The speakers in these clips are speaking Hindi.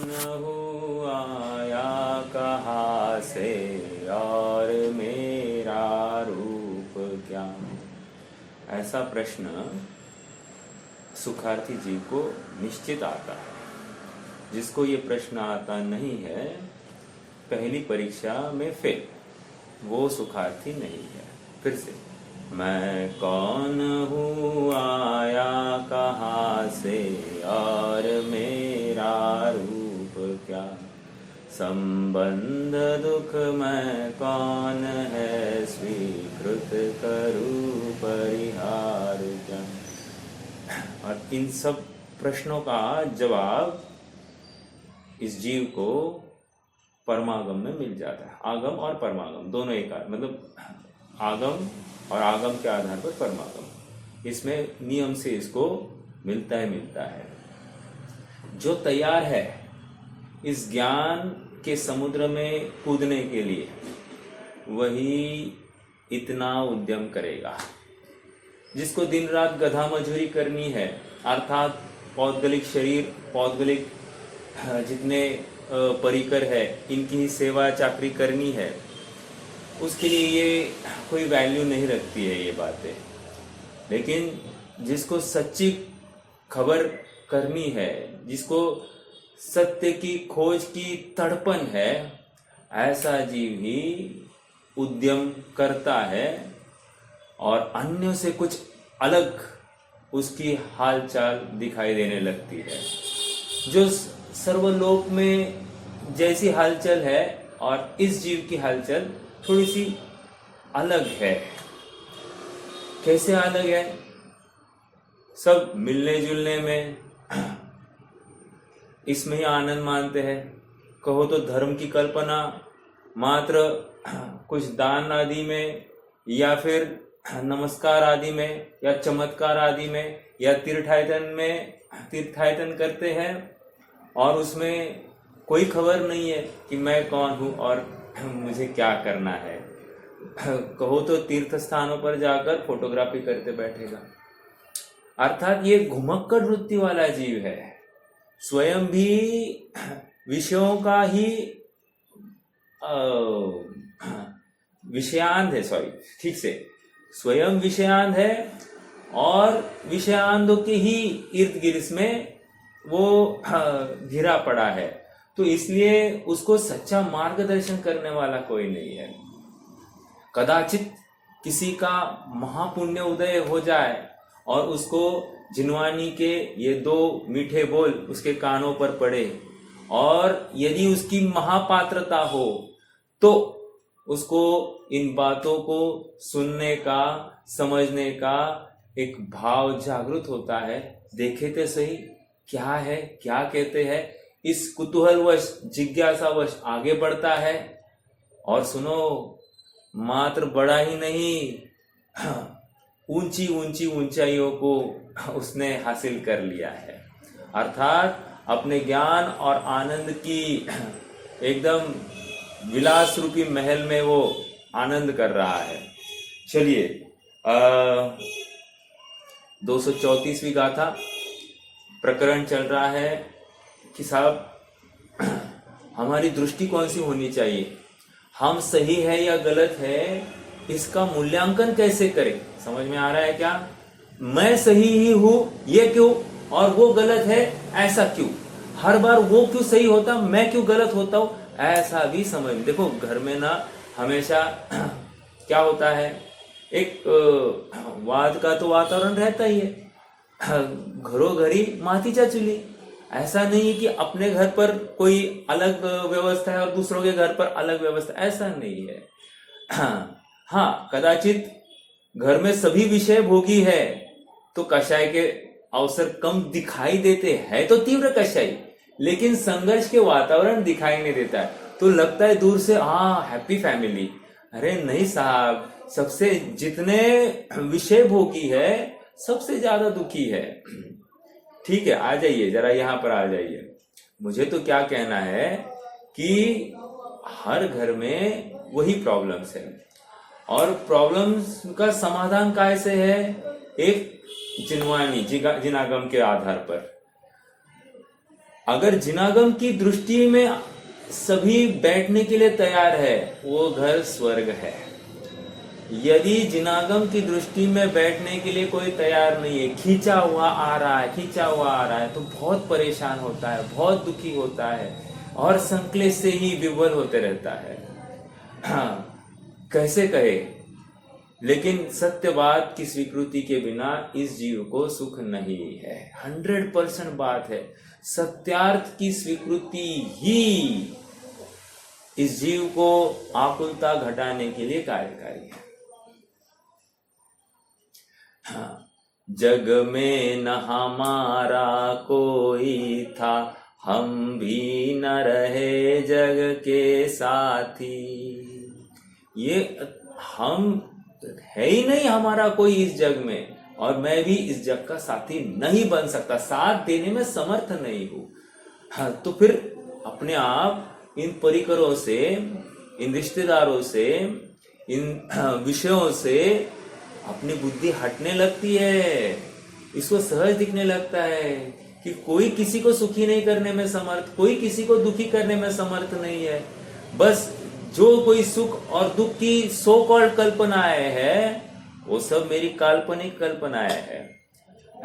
हूँ आया कहाँ से और मेरा रूप क्या। ऐसा प्रश्न सुखार्थी जीव को निश्चित आता है। जिसको ये प्रश्न आता नहीं है, पहली परीक्षा में फेल, वो सुखार्थी नहीं है। फिर से, मैं कौन हूँ आया कहाँ से और मेरा रूप क्या। संबंध दुख मैं कौन है स्वीकृत करूँ परिहार क्या। और इन सब प्रश्नों का जवाब इस जीव को परमागम में मिल जाता है। आगम और परमागम दोनों एक, मतलब आगम और आगम के आधार पर परमागम, इसमें नियम से इसको मिलता है। जो तैयार है इस ज्ञान के समुद्र में कूदने के लिए, वही इतना उद्यम करेगा। जिसको दिन रात गधा मजूरी करनी है, अर्थात पौद्गलिक शरीर, पौद्गलिक जितने परिकर है, इनकी ही सेवा चाकरी करनी है, उसके लिए ये कोई वैल्यू नहीं रखती है ये बातें। लेकिन जिसको सच्ची खबर करनी है, जिसको सत्य की खोज की तड़पन है, ऐसा जीव ही उद्यम करता है और अन्यों से कुछ अलग उसकी हालचाल दिखाई देने लगती है। जो सर्वलोक में जैसी हलचल है और इस जीव की हलचल थोड़ी सी अलग है। कैसे अलग है? सब मिलने जुलने में इसमें ही आनंद मानते हैं। कहो तो धर्म की कल्पना मात्र कुछ दान आदि में, या फिर नमस्कार आदि में, या चमत्कार आदि में, या तीर्थाटन करते हैं और उसमें कोई खबर नहीं है कि मैं कौन हूँ और मुझे क्या करना है। कहो तो तीर्थ स्थानों पर जाकर फोटोग्राफी करते बैठेगा। अर्थात ये घुमक्कड़ वृत्ति वाला जीव है। स्वयं भी विषयों का ही विषयांध है, ठीक से, स्वयं विषयांध है और विषयांधों के ही इर्द गिर्द में वो घिरा पड़ा है। तो इसलिए उसको सच्चा मार्गदर्शन करने वाला कोई नहीं है। कदाचित किसी का महापुण्य उदय हो जाए और उसको जिनवानी के ये 2 मीठे बोल उसके कानों पर पड़े, और यदि उसकी महापात्रता हो तो उसको इन बातों को सुनने का, समझने का एक भाव जागृत होता है। देखे तो सही क्या है, क्या कहते हैं, इस कुतूहलवश, जिज्ञासावश आगे बढ़ता है। और सुनो, मात्र बड़ा ही नहीं, ऊंची ऊंची ऊंचाइयों को उसने हासिल कर लिया है। अर्थात अपने ज्ञान और आनंद की एकदम विलास रूपी महल में वो आनंद कर रहा है। चलिए, 234वीं गाथा प्रकरण चल रहा है कि साहब हमारी दृष्टि कौन सी होनी चाहिए, हम सही है या गलत है, इसका मूल्यांकन कैसे करें। समझ में आ रहा है क्या? मैं सही ही हूं ये क्यों, और वो गलत है ऐसा क्यों, हर बार वो क्यों सही होता, मैं क्यों गलत होता हूं, ऐसा भी समझ। देखो, घर में ना हमेशा क्या होता है, एक वाद का तो वातावरण रहता ही है। घरों घरी मातीचा चुली। ऐसा नहीं कि अपने घर पर कोई अलग व्यवस्था है और दूसरों के घर पर अलग व्यवस्था, ऐसा नहीं है। हाँ, कदाचित घर में सभी विषय भोगी है तो कषाय के अवसर कम दिखाई देते हैं, तो तीव्र कषाय, लेकिन संघर्ष के वातावरण दिखाई नहीं देता है। तो लगता है दूर से हाँ हैप्पी फैमिली। अरे नहीं साहब, सबसे जितने विषय भोगी है सबसे ज्यादा दुखी है। ठीक है, आ जाइए जरा, यहाँ पर आ जाइए। मुझे तो क्या कहना है कि हर घर में वही प्रॉब्लम्स है, और प्रॉब्लम्स का समाधान कैसे है? एक जिनवानी जिनागम के आधार पर। अगर जिनागम की दृष्टि में सभी बैठने के लिए तैयार है, वो घर स्वर्ग है। यदि जिनागम की दृष्टि में बैठने के लिए कोई तैयार नहीं है, खींचा हुआ आ रहा है, खींचा हुआ आ रहा है, तो बहुत परेशान होता है, बहुत दुखी होता है और संकलेश से ही विह्वल होते रहता है। हाँ, कैसे कहे, लेकिन सत्य बात की स्वीकृति के बिना इस जीव को सुख नहीं है। 100% बात है, सत्यार्थ की स्वीकृति ही इस जीव को आकुलता घटाने के लिए कार्यकारी है। हाँ, जग में न हमारा कोई था, हम भी न रहे जग के साथी। ये हम है ही नहीं हमारा कोई इस जग में, और मैं भी इस जग का साथी नहीं बन सकता, साथ देने में समर्थ नहीं हूं। हाँ, तो फिर अपने आप इन परिकरों से, इन रिश्तेदारों से, इन विषयों से अपनी बुद्धि हटने लगती है। इसको सहज दिखने लगता है कि कोई किसी को सुखी नहीं करने में समर्थ, कोई किसी को दुखी करने में समर्थ नहीं है। बस जो कोई सुख और दुख की सो कॉल्ड कल्पनाएं है, वो सब मेरी काल्पनिक कल्पनाएं है।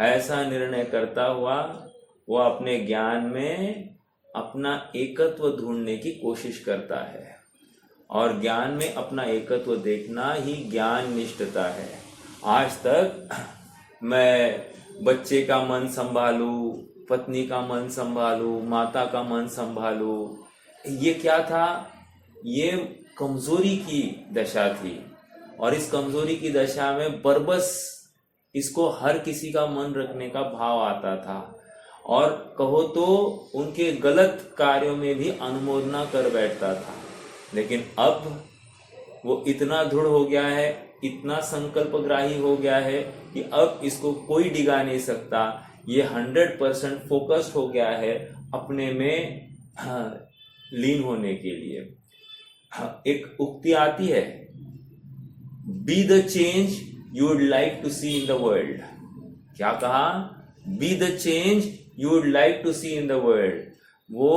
ऐसा निर्णय करता हुआ वो अपने ज्ञान में अपना एकत्व ढूंढने की कोशिश करता है, और ज्ञान में अपना एकत्व देखना ही ज्ञान निष्ठता है। आज तक मैं बच्चे का मन संभालू, पत्नी का मन संभालू, माता का मन संभालू, ये क्या था? ये कमजोरी की दशा थी, और इस कमजोरी की दशा में बरबस इसको हर किसी का मन रखने का भाव आता था, और कहो तो उनके गलत कार्यों में भी अनुमोदना कर बैठता था। लेकिन अब वो इतना दृढ़ हो गया है, इतना संकल्पग्राही हो गया है कि अब इसको कोई डिगा नहीं सकता। ये 100% फोकस्ड हो गया है अपने में लीन होने के लिए। एक उक्ति आती है, be the change you would like to see in the world. क्या कहा? Be the change you would like to see in the world. वो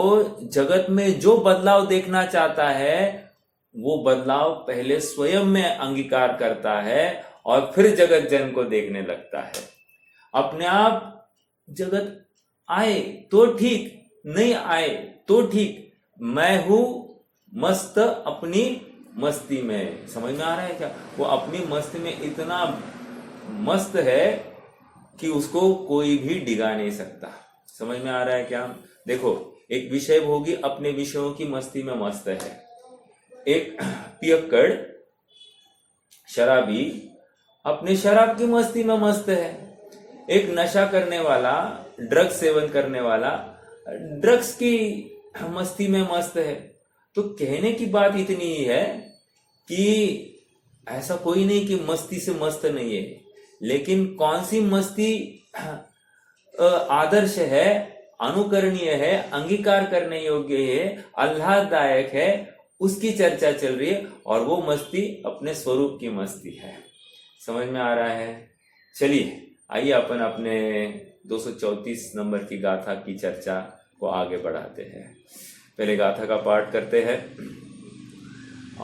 जगत में जो बदलाव देखना चाहता है, वो बदलाव पहले स्वयं में अंगीकार करता है और फिर जगत जन को देखने लगता है। अपने आप जगत आए तो ठीक, नहीं आए तो ठीक, मैं हूं मस्त अपनी मस्ती में। समझ में आ रहा है क्या? वो अपनी मस्ती में इतना मस्त है कि उसको कोई भी डिगा नहीं सकता। समझ में आ रहा है क्या? देखो, एक विषय भोगी अपने विषयों की मस्ती में मस्त है, एक पियक्कड़ शराबी अपने शराब की मस्ती में मस्त है, एक नशा करने वाला, ड्रग्स सेवन करने वाला ड्रग्स की मस्ती में मस्त है। तो कहने की बात इतनी ही है कि ऐसा कोई नहीं कि मस्ती से मस्त नहीं है, लेकिन कौन सी मस्ती आदर्श है, अनुकरणीय है, अंगीकार करने योग्य है, आह्लाददायक है, उसकी चर्चा चल रही है, और वो मस्ती अपने स्वरूप की मस्ती है। समझ में आ रहा है? चलिए आइए अपन अपने 234 नंबर की गाथा की चर्चा को आगे बढ़ाते हैं। पहले गाथा का पाठ करते हैं।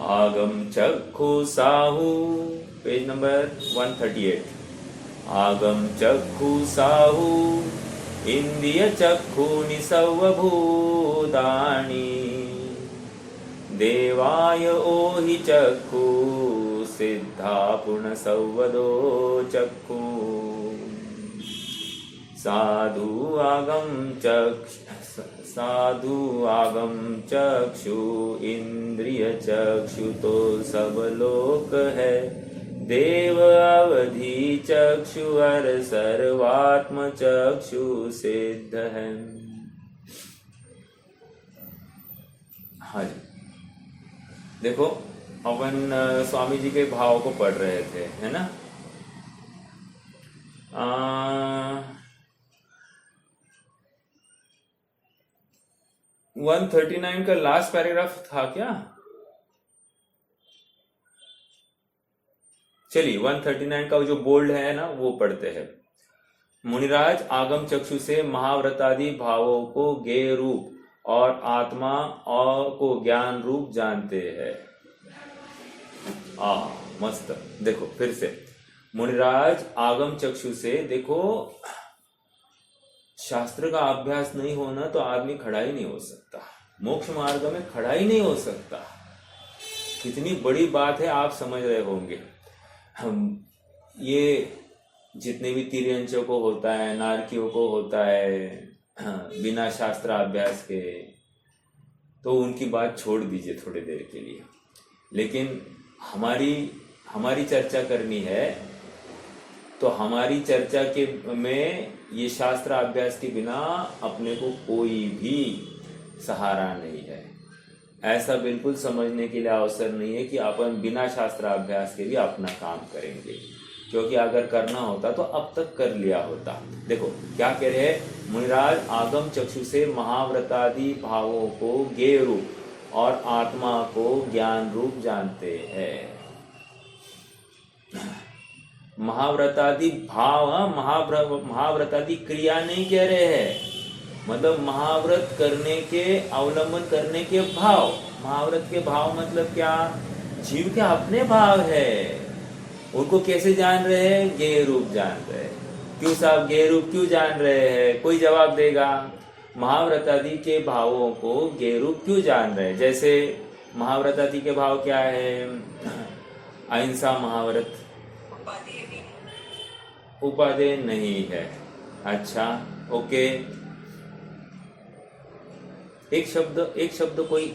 आगम चक्षु साहू, पेज नंबर 138। आगम चक्षु साहू इंद्रिय चक्षुनि सर्वभूतानि, देवाय ओहि चक्षु सिद्धा पूर्ण सर्वदो चक्षु। साधु आगम चक्षु इंद्रिय चक्षु तो सब लोक है, देव अवधि चक्षु अर सर्वात्म चक्षु सिद्ध है। हाँ जी, देखो अपन स्वामी जी के भाव को पढ़ रहे थे, है ना? 139 का लास्ट पैराग्राफ था क्या? चलिए 139 का जो बोल्ड है ना, वो पढ़ते हैं। मुनिराज आगम चक्षु से महाव्रतादि भावों को ज्ञेय रूप और आत्मा और को ज्ञान रूप जानते हैं। मस्त। देखो फिर से, मुनिराज आगम चक्षु से, देखो शास्त्र का अभ्यास नहीं होना तो आदमी खड़ा ही नहीं हो सकता, मोक्ष मार्ग में खड़ा ही नहीं हो सकता। कितनी बड़ी बात है, आप समझ रहे होंगे। हम ये जितने भी तिर्यंचों को होता है, नारकियों को होता है बिना शास्त्र अभ्यास के, तो उनकी बात छोड़ दीजिए थोड़ी देर के लिए। लेकिन हमारी चर्चा करनी है, तो हमारी चर्चा के में ये शास्त्र अभ्यास के बिना अपने को कोई भी सहारा नहीं है। ऐसा बिल्कुल समझने के लिए अवसर नहीं है कि अपन बिना शास्त्र अभ्यास के भी अपना काम करेंगे, क्योंकि अगर करना होता तो अब तक कर लिया होता। देखो क्या कह रहे हैं, मुनिराज आगम चक्षु से महाव्रतादि भावों को ज्ञेय रूप और आत्मा को ज्ञान रूप जानते हैं। महाव्रतादि भाव, महाव्रतादि क्रिया नहीं कह रहे हैं, मतलब महाव्रत करने के, अवलंबन करने के भाव। महाव्रत के भाव मतलब क्या, जीव के अपने भाव है, उनको कैसे जान रहे हैं, ज्ञेय रूप जान रहे हैं। क्यों साहब ज्ञेय रूप क्यों जान रहे हैं, कोई जवाब देगा। महाव्रतादि के भावों को ज्ञेय रूप क्यों जान रहे हैं। जैसे महाव्रतादि के भाव क्या है, अहिंसा महाव्रत, उपादेय नहीं है। अच्छा ओके, एक शब्द कोई,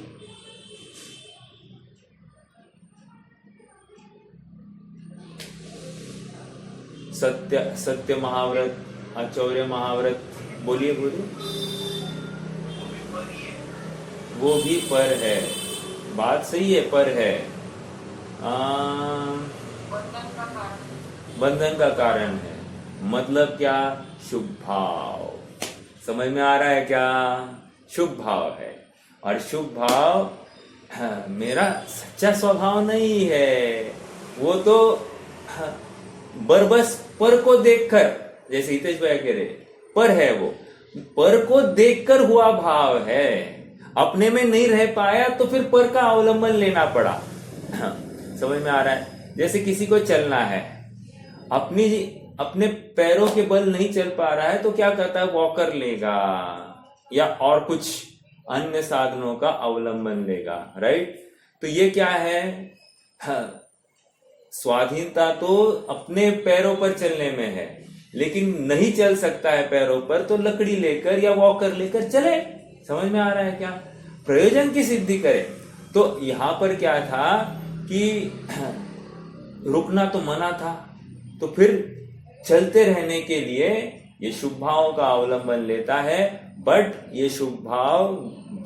सत्य महाव्रत, अचौर्य महाव्रत, बोलिए। वो भी पर है, बात सही है, पर है। बंधन का कारण है, मतलब क्या, शुभ भाव। समझ में आ रहा है क्या, शुभ भाव है। और शुभ भाव मेरा सच्चा स्वभाव नहीं है, वो तो बरबस पर को देखकर, जैसे हितेश भाई कह रहे, पर है, वो पर को देखकर हुआ भाव है, अपने में नहीं रह पाया तो फिर पर का अवलंबन लेना पड़ा। समझ में आ रहा है। जैसे किसी को चलना है, अपने पैरों के बल नहीं चल पा रहा है तो क्या करता है, वॉकर लेगा या और कुछ अन्य साधनों का अवलंबन लेगा, राइट। तो ये क्या है, स्वाधीनता तो अपने पैरों पर चलने में है, लेकिन नहीं चल सकता है पैरों पर तो लकड़ी लेकर या वॉकर लेकर चले। समझ में आ रहा है क्या, प्रयोजन की सिद्धि करे। तो यहां पर क्या था कि रुकना तो मना था, तो फिर चलते रहने के लिए ये शुभ भाव का अवलंबन लेता है, बट ये शुभ भाव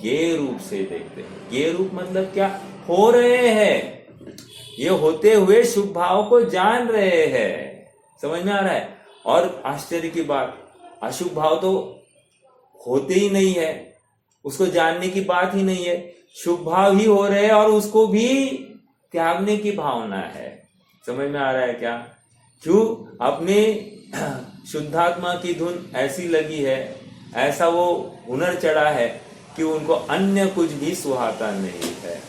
ज्ञेय रूप से देखते हैं। ज्ञेय रूप मतलब क्या, हो रहे हैं, ये होते हुए शुभ भाव को जान रहे हैं। समझ में आ रहा है। और आश्चर्य की बात, अशुभ भाव तो होते ही नहीं है, उसको जानने की बात ही नहीं है, शुभ भाव ही हो रहे हैं और उसको भी त्यागने की भावना है। समझ में आ रहा है क्या, क्यों, अपने शुद्धात्मा की धुन ऐसी लगी है, ऐसा वो हुनर चढ़ा है कि उनको अन्य कुछ भी सुहाता नहीं है।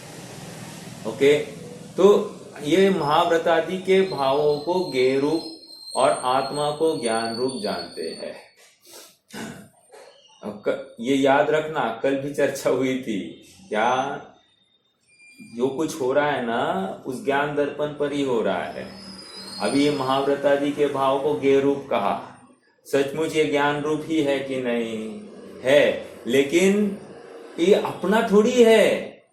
ओके, तो ये महाव्रतादि के भावों को ज्ञेय रूप और आत्मा को ज्ञान रूप जानते हैं। ये याद रखना, कल भी चर्चा हुई थी क्या, जो कुछ हो रहा है ना उस ज्ञान दर्पण पर ही हो रहा है। अभी ये महाव्रतादि के भाव को ज्ञेय रूप कहा, सचमुच ये ज्ञान रूप ही है कि नहीं है, लेकिन ये अपना थोड़ी है,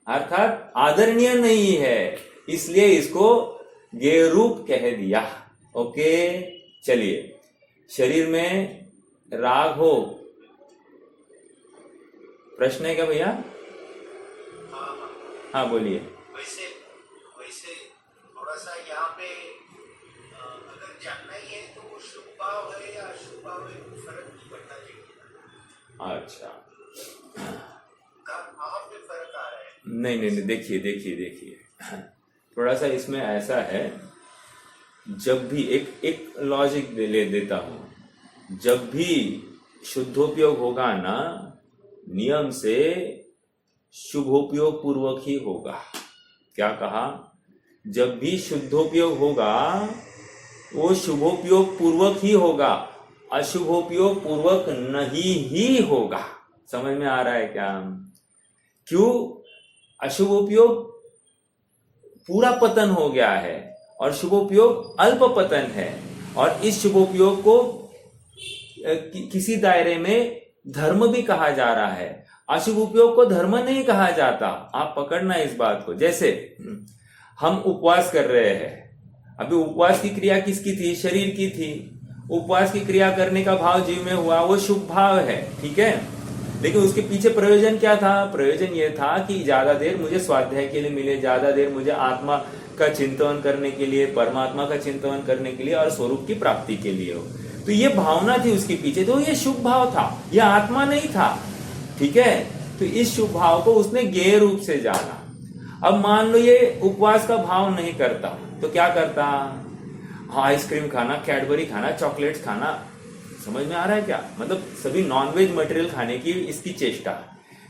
अर्थात आदरणीय नहीं है, इसलिए इसको ज्ञेय रूप कह दिया। ओके, चलिए, शरीर में राग हो, प्रश्न है क्या भैया? हाँ बोलिए। वैसे थोड़ा सा यहाँ पे अगर जानना ही है तो वो शुभ भाव है या अशुभ भाव है, कोई फर्क नहीं पड़ता जी। अच्छा, कहाँ पे फर्क आ रहा है? नहीं, देखिए थोड़ा सा इसमें ऐसा है, जब भी एक लॉजिक ले देता हूं, जब भी शुद्धोपयोग होगा ना, नियम से शुभोपयोग पूर्वक ही होगा। क्या कहा? जब भी शुद्धोपयोग होगा वो शुभोपयोग पूर्वक ही होगा, अशुभोपयोग पूर्वक नहीं ही होगा। समझ में आ रहा है क्या? क्यों? अशुभोपयोग पूरा पतन हो गया है और शुभोपयोग अल्प पतन है, और इस शुभोपयोग को किसी दायरे में धर्म भी कहा जा रहा है, अशुभ उपयोग को धर्म नहीं कहा जाता। आप पकड़ना इस बात को। जैसे हम उपवास कर रहे हैं, अभी उपवास की क्रिया किसकी थी? शरीर की थी। उपवास की क्रिया करने का भाव जीव में हुआ, वो शुभ भाव है, ठीक है। लेकिन उसके पीछे प्रयोजन क्या था? प्रयोजन ये था कि ज्यादा देर मुझे स्वाध्याय के लिए मिले, ज्यादा देर मुझे आत्मा का चिंतन करने के लिए, परमात्मा का चिंतन करने के लिए और स्वरूप की प्राप्ति के लिए हो। तो ये भावना थी उसके पीछे, तो ये शुभ भाव था, यह आत्मा नहीं था, ठीक है। तो इस शुभ भाव को उसने गेय रूप से जाना। अब मान लो ये उपवास का भाव नहीं करता तो क्या करता? हाँ, आइसक्रीम खाना, कैडबरी खाना, चॉकलेट्स खाना। समझ में आ रहा है क्या? मतलब सभी नॉनवेज मटेरियल खाने की इसकी चेष्टा।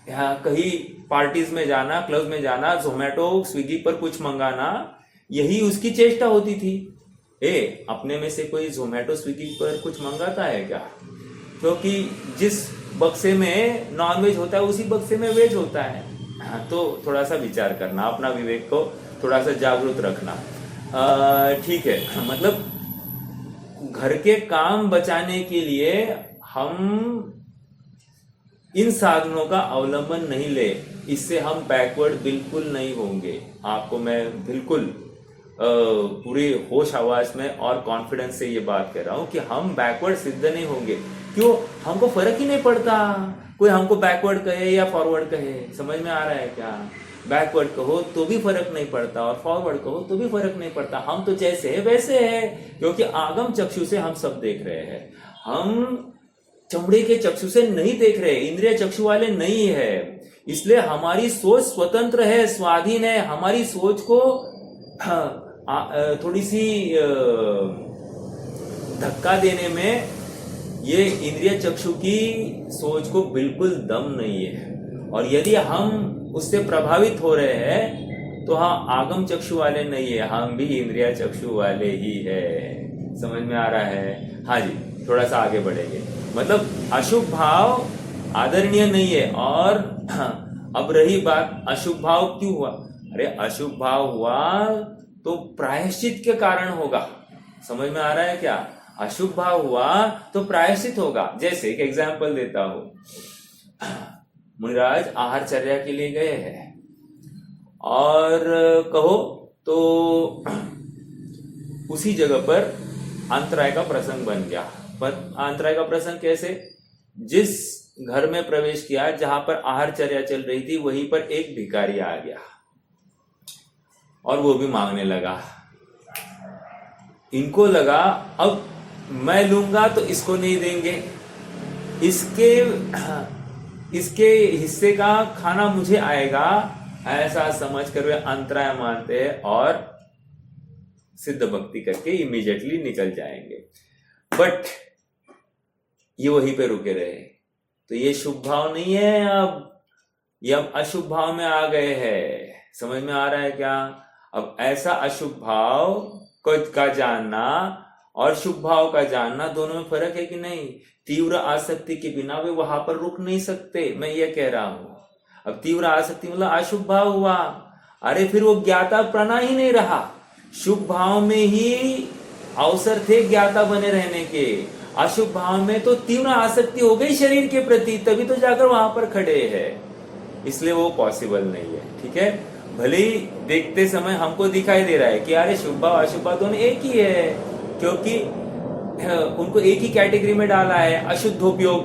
यहाँ कहीं पार्टीज में जाना, क्लब में जाना, जोमेटो स्विगी पर कुछ मंगाना, यही उसकी चेष्टा होती थी। अपने में से कोई जोमेटो स्विगी पर कुछ मंगाता है क्या? क्योंकि जिस बक्से में नॉनवेज होता है उसी बक्से में वेज होता है। हाँ, तो थोड़ा सा विचार करना, अपना विवेक को थोड़ा सा जागरूक रखना। ठीक है, मतलब घर के काम बचाने के लिए हम इन साधनों का अवलंबन नहीं ले, इससे हम बैकवर्ड बिल्कुल नहीं होंगे। आपको मैं बिल्कुल पूरे होश आवाज में और कॉन्फिडेंस से ये बात कर रहा हूं कि हम बैकवर्ड सिद्ध नहीं होंगे। क्यों? हमको फर्क ही नहीं पड़ता कोई हमको बैकवर्ड कहे या फॉरवर्ड कहे। समझ में आ रहा है क्या? बैकवर्ड कहो तो भी फर्क नहीं पड़ता और फॉरवर्ड कहो तो भी फर्क नहीं पड़ता। हम तो जैसे है वैसे है, क्योंकि आगम चक्षु से हम सब देख रहे हैं। हम चमड़े के चक्षु से नहीं देख रहे, इंद्रिय चक्षु वाले नहीं है, इसलिए हमारी सोच स्वतंत्र है, स्वाधीन है। हमारी सोच को थोड़ी सी धक्का देने में ये इंद्रिय चक्षु की सोच को बिल्कुल दम नहीं है। और यदि हम उससे प्रभावित हो रहे हैं तो हाँ, आगम चक्षु वाले नहीं है, हम भी इंद्रिय चक्षु वाले ही है। समझ में आ रहा है? हाँ जी, थोड़ा सा आगे बढ़ेंगे। मतलब अशुभ भाव आदरणीय नहीं है। और अब रही बात अशुभ भाव क्यों हुआ? अरे अशुभ भाव हुआ तो प्रायश्चित के कारण होगा। समझ में आ रहा है क्या? अशुभ भाव हुआ तो प्रायश्चित होगा। जैसे एक एग्जांपल देता हूं, मुनिराज आहारचर्या के लिए गए हैं और कहो तो उसी जगह पर अंतराय का प्रसंग बन गया। पर अंतराय का प्रसंग कैसे? जिस घर में प्रवेश किया जहां पर आहारचर्या चल रही थी वहीं पर एक भिखारी आ गया और वो भी मांगने लगा। इनको लगा अब मैं लूंगा तो इसको नहीं देंगे, इसके हिस्से का खाना मुझे आएगा, ऐसा समझ कर वे अंतराय मानते हैं और सिद्ध भक्ति करके इमीडिएटली निकल जाएंगे। बट ये वहीं पे रुके रहे। तो ये शुभ भाव नहीं है, अब ये अब अशुभ भाव में आ गए हैं। समझ में आ रहा है क्या? अब ऐसा अशुभ भाव का जानना और शुभ भाव का जानना, दोनों में फर्क है कि नहीं? तीव्र आसक्ति के बिना वे वहां पर रुक नहीं सकते, मैं ये कह रहा हूं। अब तीव्र आसक्ति मतलब अशुभ भाव हुआ, अरे फिर वो ज्ञाता प्रणा ही नहीं रहा। शुभ भाव में ही अवसर थे ज्ञाता बने रहने के, अशुभ भाव में तो तीव्र आसक्ति हो गई शरीर के प्रति, तभी तो जाकर वहां पर खड़े हैं। इसलिए वो पॉसिबल नहीं है, ठीक है। भले ही देखते समय हमको दिखाई दे रहा है कि अरे शुभ भाव अशुभ भाव दोनों एक ही है, क्योंकि उनको एक ही कैटेगरी में डाला है, अशुद्धोपयोग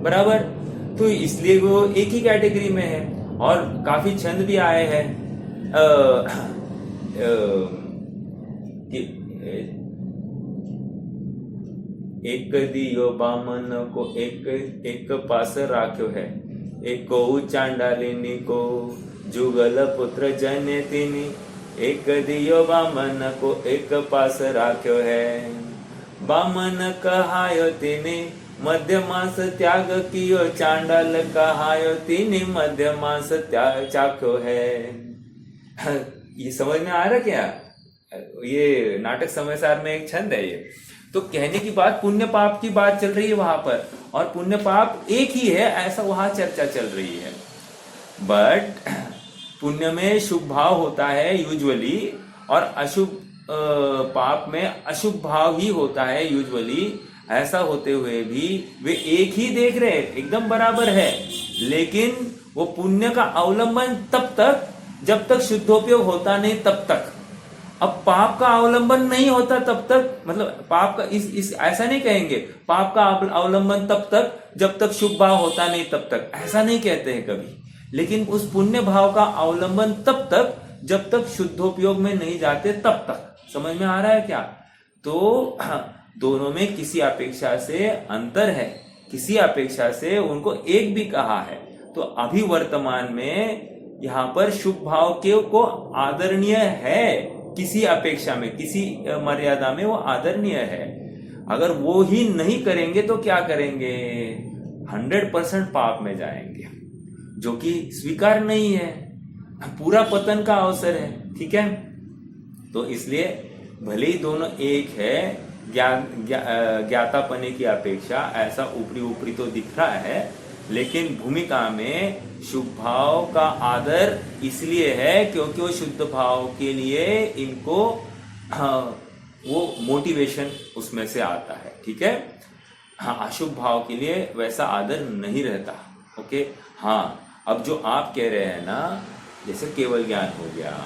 बराबर, तो इसलिए वो एक ही कैटेगरी में है। और काफी छंद भी आए हैं कि एक दियो बामन को एक पास राख्यो है, एक को चांडालिनी को जुगल पुत्र जने तिनी, एक दियो बामन को एक पास राख्यो है। बामन कहायो तिने मध्य मांस त्याग कियो, चांडाल कहायो तिने मध्य मांस त्याग चाख्यो है। ये समझ में आ रहा क्या? ये नाटक समयसार में एक छंद है ये। तो कहने की बात पुण्य पाप की बात चल रही है वहां पर, और पुण्य पाप एक ही है ऐसा वहां चर्चा चल रही है। बट पुण्य में शुभ भाव होता है यूजुअली, और अशुभ पाप में अशुभ भाव ही होता है यूजुअली। ऐसा होते हुए भी वे एक ही देख रहे, एकदम बराबर है, लेकिन वो पुण्य का अवलंबन तब तक जब तक शुद्धोपयोग होता नहीं तब तक। अब पाप का अवलंबन नहीं होता तब तक, मतलब पाप का इस ऐसा नहीं कहेंगे पाप का अवलंबन तब तक जब तक शुभ भाव होता नहीं तब तक, ऐसा नहीं कहते हैं कभी। लेकिन उस पुण्य भाव का अवलंबन तब तक जब तक शुद्धोपयोग में नहीं जाते तब तक। समझ में आ रहा है क्या? तो दोनों में किसी अपेक्षा से अंतर है, किसी अपेक्षा से उनको एक भी कहा है। तो अभी वर्तमान में यहाँ पर शुभ भाव के को आदरणीय है, किसी अपेक्षा में, किसी मर्यादा में वो आदरणीय है। अगर वो ही नहीं करेंगे तो क्या करेंगे? 100% पाप में जाएंगे, जो कि स्वीकार नहीं है, पूरा पतन का अवसर है। ठीक है, तो इसलिए भले ही दोनों एक है, ज्ञातापने की अपेक्षा ऐसा ऊपरी ऊपरी तो दिख रहा है, लेकिन भूमिका में शुभ भाव का आदर इसलिए है क्योंकि वो शुद्ध भाव के लिए इनको वो मोटिवेशन उसमें से आता है। ठीक है, हाँ, अशुभ भाव के लिए वैसा आदर नहीं रहता। ओके, हाँ, अब जो आप कह रहे हैं ना, जैसे केवल ज्ञान हो गया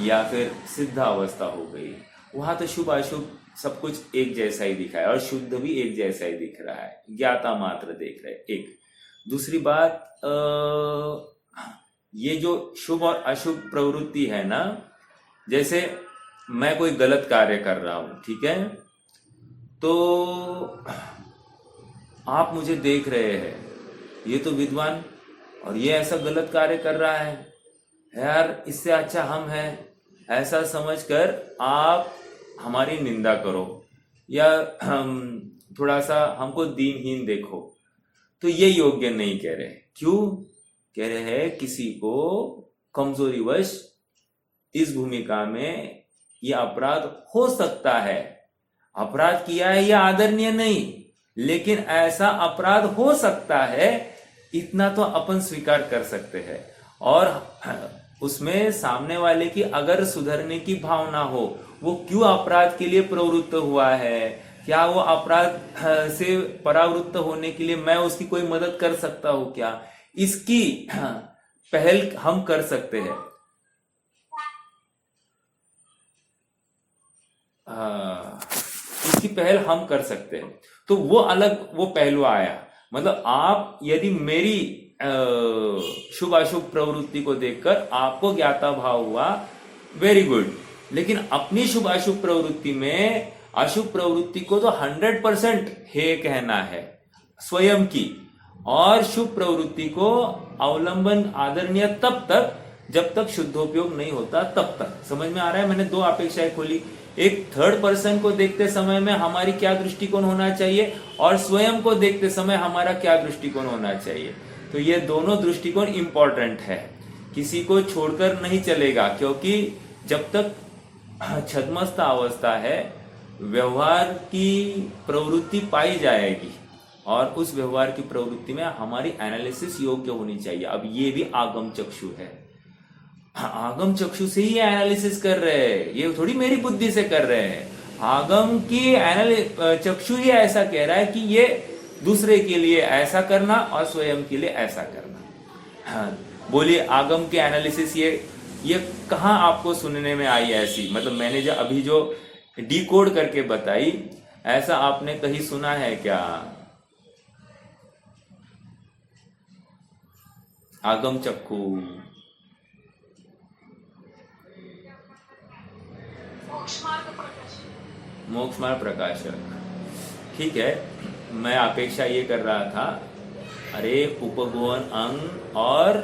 या फिर सिद्धावस्था हो गई, वहां तो शुभ अशुभ सब कुछ एक जैसा ही दिखा है, और शुद्ध भी एक जैसा ही दिख रहा है, ज्ञाता मात्र देख रहे। एक दूसरी बात, ये जो शुभ और अशुभ प्रवृत्ति है ना, जैसे मैं कोई गलत कार्य कर रहा हूं, ठीक है, तो आप मुझे देख रहे हैं, ये तो विद्वान और ये ऐसा गलत कार्य कर रहा है यार, इससे अच्छा हम हैं, ऐसा समझकर आप हमारी निंदा करो या थोड़ा सा हमको दीनहीन देखो, तो ये योग्य नहीं कह रहे। क्यों कह रहे हैं? किसी को कमजोरीवश इस भूमिका में ये अपराध हो सकता है, अपराध किया है यह आदरणीय नहीं, लेकिन ऐसा अपराध हो सकता है, इतना तो अपन स्वीकार कर सकते हैं। और उसमें सामने वाले की अगर सुधरने की भावना हो, वो क्यों अपराध के लिए प्रवृत्त हुआ है, क्या वो अपराध से परावृत्त होने के लिए मैं उसकी कोई मदद कर सकता हूं क्या, इसकी पहल हम कर सकते हैं। इसकी पहल हम कर सकते हैं, तो वो अलग वो पहलू आया। मतलब आप यदि मेरी शुभ अशुभ प्रवृत्ति को देखकर आपको ज्ञाता भाव हुआ, वेरी गुड, लेकिन अपनी शुभ अशुभ प्रवृत्ति में अशुभ प्रवृत्ति को तो 100% हे कहना है स्वयं की, और शुभ प्रवृत्ति को अवलंबन आदरणीय तब तक जब तक शुद्धोपयोग नहीं होता तब तक। समझ में आ रहा है? मैंने दो अपेक्षाएं खोली, एक थर्ड पर्सन को देखते समय में हमारी क्या दृष्टिकोण होना चाहिए, और स्वयं को देखते समय हमारा क्या दृष्टिकोण होना चाहिए। तो ये दोनों दृष्टिकोण इंपॉर्टेंट है, किसी को छोड़कर नहीं चलेगा, क्योंकि जब तक छद्मस्थ अवस्था है व्यवहार की प्रवृत्ति पाई जाएगी, और उस व्यवहार की प्रवृत्ति में हमारी एनालिसिस योग्य होनी चाहिए। अब ये भी आगम चक्षु है, आगम चक्षु से ही एनालिसिस कर रहे हैं, ये थोड़ी मेरी बुद्धि से कर रहे हैं। आगम की चक्षु ही ऐसा कह रहा है कि ये दूसरे के लिए ऐसा करना और स्वयं के लिए ऐसा करना। हाँ, बोलिए आगम के एनालिसिस ये कहाँ आपको सुनने में आई ऐसी? मतलब मैंने जो अभी जो डिकोड करके बताई, ऐसा आपने कहीं सुना है क्या? आगम चक्षु, मोक्ष मार्ग प्रकाशक, ठीक है। मैं अपेक्षा ये कर रहा था, अरे उपगुहन अंग और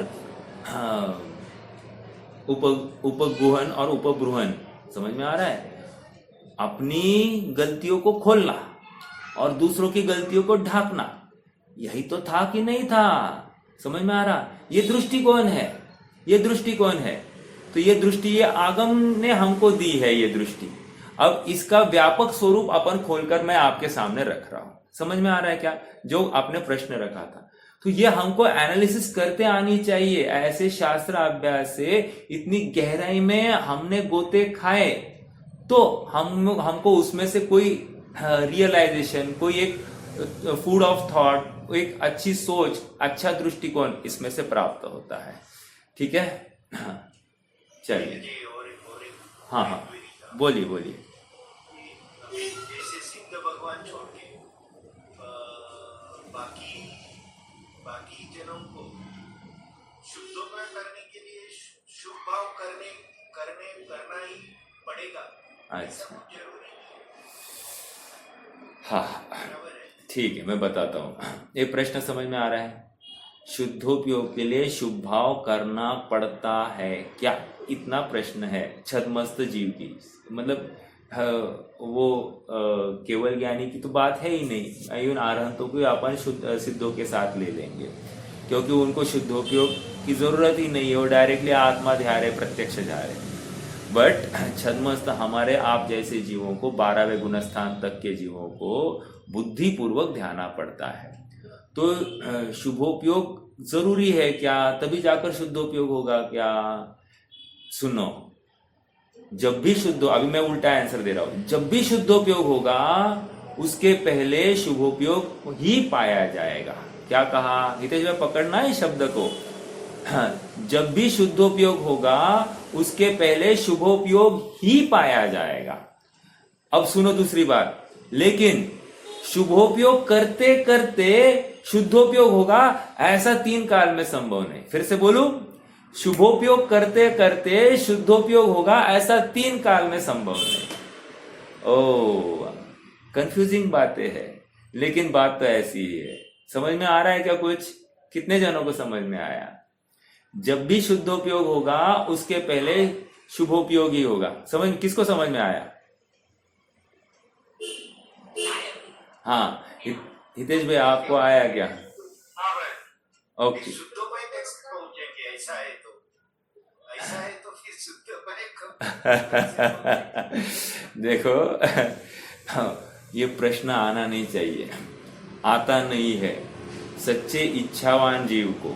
उपगुहन और उपबृहन समझ में आ रहा है? अपनी गलतियों को खोलना और दूसरों की गलतियों को ढांकना, यही तो था कि नहीं था? समझ में आ रहा? ये दृष्टिकोण है, ये दृष्टिकोण है। तो ये दृष्टि, ये आगम ने हमको दी है ये दृष्टि। अब इसका व्यापक स्वरूप अपन खोलकर मैं आपके सामने रख रहा हूं। समझ में आ रहा है क्या? जो आपने प्रश्न रखा था, तो ये हमको एनालिसिस करते आनी चाहिए। ऐसे शास्त्र अभ्यास से इतनी गहराई में हमने गोते खाए तो हमको उसमें से कोई रियलाइजेशन, कोई एक फूड ऑफ थॉट, एक अच्छी सोच, अच्छा दृष्टिकोण इसमें से प्राप्त होता है। ठीक है, चलिए। हाँ हाँ, बोलिए बोलिए। जैसे सिद्ध भगवान छोड़ के बाकी जनों को शुद्धोपन करने के लिए शुभ भाव करना ही पड़ेगा। अच्छा, जरूरी हाँ ठीक है, मैं बताता हूँ। ये प्रश्न समझ में आ रहा है? शुद्धोपयोग के लिए शुभ भाव करना पड़ता है क्या? इतना प्रश्न है छद्मस्त जीव की। मतलब वो केवल ज्ञानी की तो बात है ही नहीं, इवन आरहंतों को अपन शुद्ध सिद्धों के साथ ले लेंगे, क्योंकि उनको शुद्धोपयोग की जरूरत ही नहीं है, वो डायरेक्टली आत्मा ध्यान है, प्रत्यक्ष जा रहे। बट छद्मस्त हमारे आप जैसे जीवों को, 12वें गुणस्थान तक के जीवों को बुद्धि पूर्वक ध्याना पड़ता है। तो शुभोपयोग जरूरी है क्या? तभी जाकर शुद्धोपयोग होगा क्या? सुनो, जब भी शुद्ध, अभी मैं उल्टा आंसर दे रहा हूं, जब भी शुद्धोपयोग होगा उसके पहले शुभोपयोग ही पाया जाएगा। क्या कहा हितेश भाई? पकड़ना है शब्द को। जब भी शुद्धोपयोग होगा उसके पहले शुभोपयोग ही पाया जाएगा। अब सुनो दूसरी बात, लेकिन शुभोपयोग करते करते शुद्धोपयोग होगा ऐसा 3 काल में संभव नहीं। फिर से बोलूं, शुभोपयोग करते करते शुद्धोपयोग होगा ऐसा 3 काल में संभव नहीं। ओ, कंफ्यूजिंग बातें हैं, लेकिन बात तो ऐसी ही है। समझ में आ रहा है क्या कुछ? कितने जनों को समझ में आया? जब भी शुद्धोपयोग होगा उसके पहले शुभोपयोग ही होगा। समझ, किसको समझ में आया? हाँ, हितेश भाई आपको आया क्या? हाँ भाई। ओके। शुद्धोपन कैसे पहुंचेंगे? ऐसा है तो फिर शुद्धोपन देखो, ये प्रश्न आना नहीं चाहिए, आता नहीं है। सच्चे इच्छावान जीव को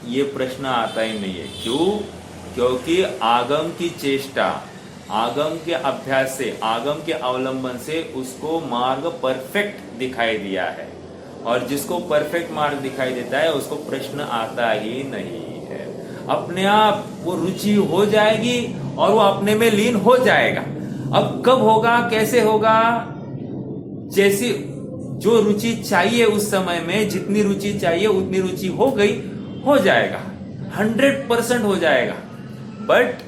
ये प्रश्न आता ही नहीं है। क्यों? क्योंकि आगम की चेष्टा, आगम के अभ्यास से, आगम के अवलंबन से उसको मार्ग परफेक्ट दिखाई दिया है, और जिसको परफेक्ट मार्ग दिखाई देता है उसको प्रश्न आता ही नहीं है। अपने आप वो रुचि हो जाएगी और वो अपने में लीन हो जाएगा। अब कब होगा, कैसे होगा? जैसी जो रुचि चाहिए उस समय में, जितनी रुचि चाहिए उतनी रुचि हो गई, हो जाएगा, 100% हो जाएगा। बट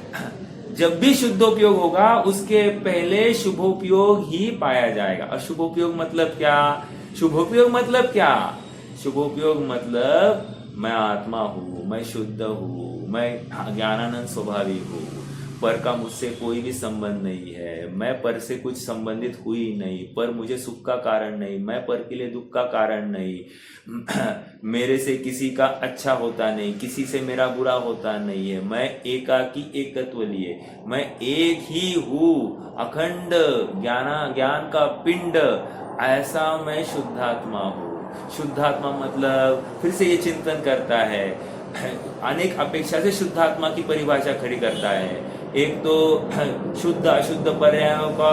जब भी शुद्धोपयोग होगा उसके पहले शुभोपयोग ही पाया जाएगा। और शुभोपयोग मतलब क्या? शुभोपयोग मतलब क्या? शुभोपयोग मतलब मैं आत्मा हूं, मैं शुद्ध हूं, मैं ज्ञानानंद स्वभावी हूं, पर का मुझसे कोई भी संबंध नहीं है, मैं पर से कुछ संबंधित हुई नहीं, पर मुझे सुख का कारण नहीं, मैं पर के लिए दुख का कारण नहीं, मेरे से किसी का अच्छा होता नहीं, किसी से मेरा बुरा होता नहीं है, मैं एकाकी एकत्व लिए, मैं एक ही हूँ, अखंड ज्ञान का पिंड, ऐसा मैं शुद्धात्मा हूँ। शुद्धात्मा मतलब, फिर से ये चिंतन करता है, अनेक अपेक्षा से शुद्धात्मा की परिभाषा खड़ी करता है। एक तो शुद्ध अशुद्ध पर्यायों का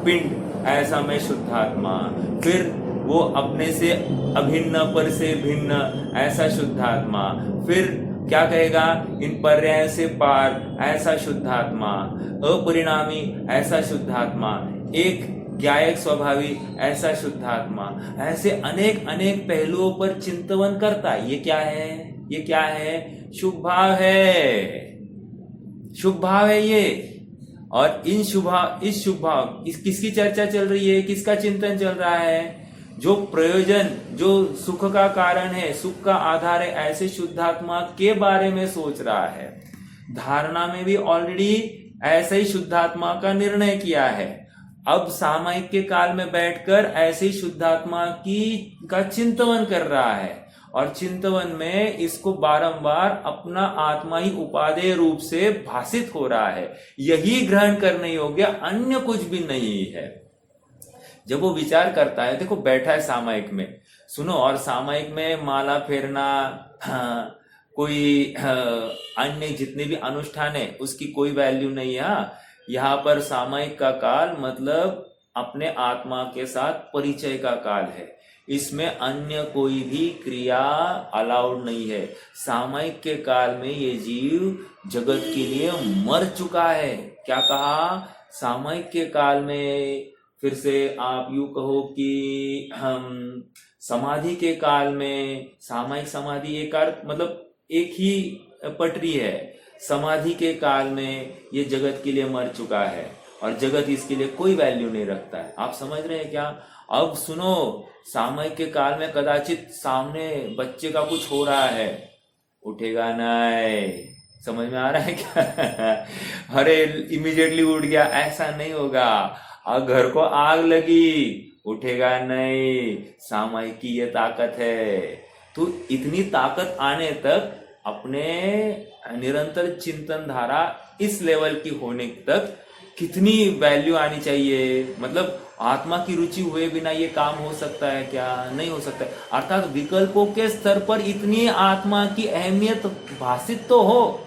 पिंड, ऐसा मैं शुद्धात्मा। फिर वो अपने से अभिन्न, पर से भिन्न, ऐसा शुद्धात्मा। फिर क्या कहेगा? इन पर्यायों से पार, ऐसा शुद्धात्मा। अपरिणामी, ऐसा शुद्धात्मा। एक ज्ञायक स्वभावी, ऐसा शुद्धात्मा। ऐसे अनेक अनेक पहलुओं पर चिंतन करता। ये क्या है? ये क्या है? शुभ भाव है, शुभ भाव है ये। और इस शुभ भाव, किसकी चर्चा चल रही है, किसका चिंतन चल रहा है? जो प्रयोजन, जो सुख का कारण है, सुख का आधार है, ऐसे शुद्धात्मा के बारे में सोच रहा है। धारणा में भी ऑलरेडी ऐसे ही शुद्धात्मा का निर्णय किया है। अब सामायिक के काल में बैठकर ऐसे ही शुद्धात्मा का चिंतन कर रहा है, और चिंतन में इसको बारंबार अपना आत्मा ही उपादेय रूप से भासित हो रहा है। यही ग्रहण करने योग्य, अन्य कुछ भी नहीं है। जब वो विचार करता है, देखो बैठा है सामायिक में, सुनो, और सामायिक में माला फेरना, कोई अन्य जितने भी अनुष्ठान है उसकी कोई वैल्यू नहीं है। यहाँ पर सामायिक का काल मतलब अपने आत्मा के साथ परिचय का काल है। इसमें अन्य कोई भी क्रिया अलाउड नहीं है। सामायिक के काल में ये जीव जगत के लिए मर चुका है। क्या कहा? सामायिक के काल में, फिर से आप यूं कहो कि हम समाधि के काल में, सामायिक समाधि एक अर्थ मतलब एक ही पटरी है। समाधि के काल में ये जगत के लिए मर चुका है और जगत इसके लिए कोई वैल्यू नहीं रखता है। आप समझ रहे हैं क्या? अब सुनो, सामायिक के काल में कदाचित सामने बच्चे का कुछ हो रहा है, उठेगा नहीं। समझ में आ रहा है क्या? अरे इमीडिएटली उठ गया, ऐसा नहीं होगा। और घर को आग लगी, उठेगा नहीं। सामायिक की ये ताकत है। तो इतनी ताकत आने तक अपने निरंतर चिंतन धारा इस लेवल की होने तक कितनी वैल्यू आनी चाहिए। मतलब आत्मा की रुचि हुए बिना ये काम हो सकता है क्या? नहीं हो सकता। अर्थात विकल्पों के स्तर पर इतनी आत्मा की अहमियत भाषित तो हो,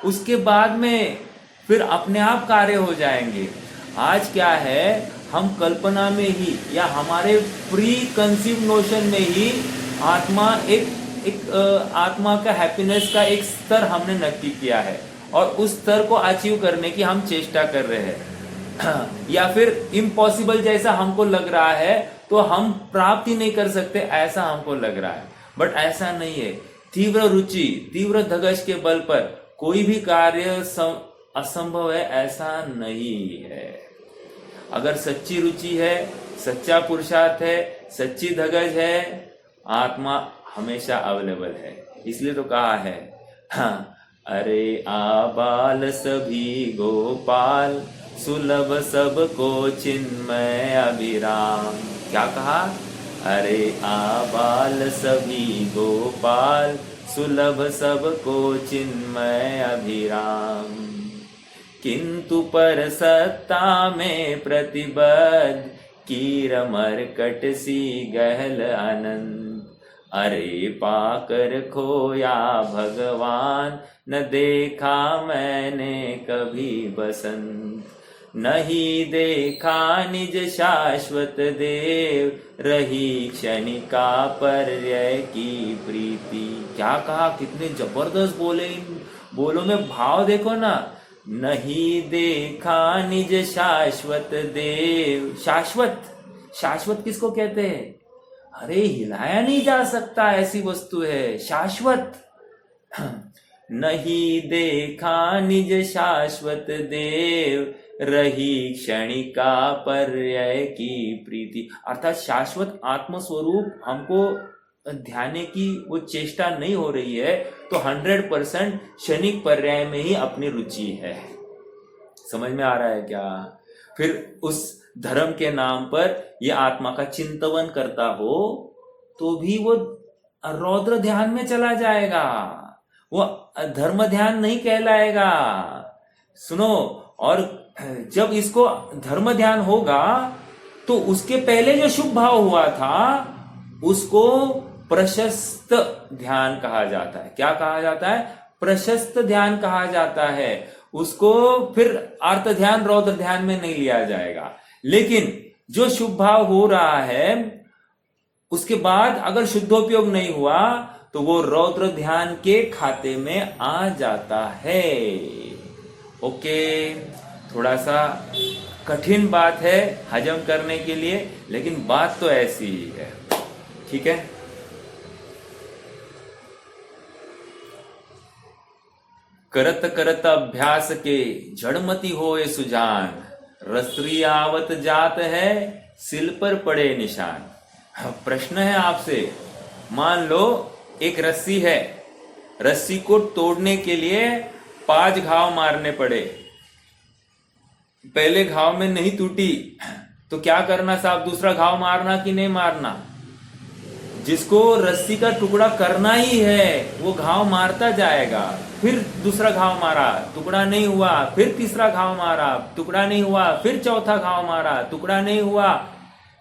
उसके बाद में फिर अपने आप कार्य हो जाएंगे। आज क्या है, हम कल्पना में ही या हमारे प्री कंसीव नोशन में ही आत्मा एक आत्मा का हैप्पीनेस का एक स्तर हमने नक्की किया है, और उस स्तर को अचीव करने की हम चेष्टा कर रहे हैं। या फिर इम्पॉसिबल जैसा हमको लग रहा है तो हम प्राप्त ही नहीं कर सकते, ऐसा हमको लग रहा है। बट ऐसा नहीं है। तीव्र रुचि, तीव्र धगश के बल पर कोई भी कार्य असंभव है, ऐसा नहीं है। अगर सच्ची रुचि है, सच्चा पुरुषार्थ है, सच्ची धगश है, आत्मा हमेशा अवेलेबल है। इसलिए तो कहा है, हाँ, अरे आबाल सभी गोपाल, सुलभ सबको चिन्मय अभिराम। क्या कहा? अरे आबाल सभी गोपाल, सुलभ सबको चिन्मय अभिराम। किंतु पर सत्ता में प्रतिबद्ध, कीर मरकट सी गहल अनंत। अरे पाकर खोया भगवान, न देखा मैंने कभी बसंत। नहीं देखा निज शाश्वत देव, रही क्षणिका पर्यय की प्रीति। क्या कहा? कितने जबरदस्त बोले। इन बोलों में भाव देखो ना। नहीं देखा निज शाश्वत देव। शाश्वत, शाश्वत किसको कहते हैं? अरे हिलाया नहीं जा सकता ऐसी वस्तु है, शाश्वत। नहीं देखा निज शाश्वत देव, रही क्षणिका पर्यय की प्रीति। अर्थात शाश्वत आत्मस्वरूप हमको ध्यान की वो चेष्टा नहीं हो रही है, तो 100% क्षणिक पर्याय में ही अपनी रुचि है। समझ में आ रहा है क्या? फिर उस धर्म के नाम पर ये आत्मा का चिंतन करता हो तो भी वो रौद्र ध्यान में चला जाएगा, वो धर्म ध्यान नहीं कहलाएगा। सुनो, और जब इसको धर्म ध्यान होगा तो उसके पहले जो शुभ भाव हुआ था उसको प्रशस्त ध्यान कहा जाता है। क्या कहा जाता है? प्रशस्त ध्यान कहा जाता है। उसको फिर अर्थ ध्यान, रौद्र ध्यान में नहीं लिया जाएगा। लेकिन जो शुभ भाव हो रहा है उसके बाद अगर शुद्धोपयोग नहीं हुआ तो वो रौद्र ध्यान के खाते में आ जाता है। ओके, थोड़ा सा कठिन बात है हजम करने के लिए, लेकिन बात तो ऐसी ही है। ठीक है। करत करत अभ्यास के जड़मती होए सुजान, रसरी आवत जात है सिल पर पड़े निशान। प्रश्न है आपसे, मान लो एक रस्सी है, रस्सी को तोड़ने के लिए 5 घाव मारने पड़े, पहले घाव में नहीं टूटी तो क्या करना साहब, दूसरा घाव मारना कि नहीं मारना? जिसको रस्सी का टुकड़ा करना ही है वो घाव मारता जाएगा। फिर दूसरा घाव मारा, टुकड़ा नहीं हुआ, फिर तीसरा घाव मारा, टुकड़ा नहीं हुआ, फिर चौथा घाव मारा, टुकड़ा नहीं हुआ।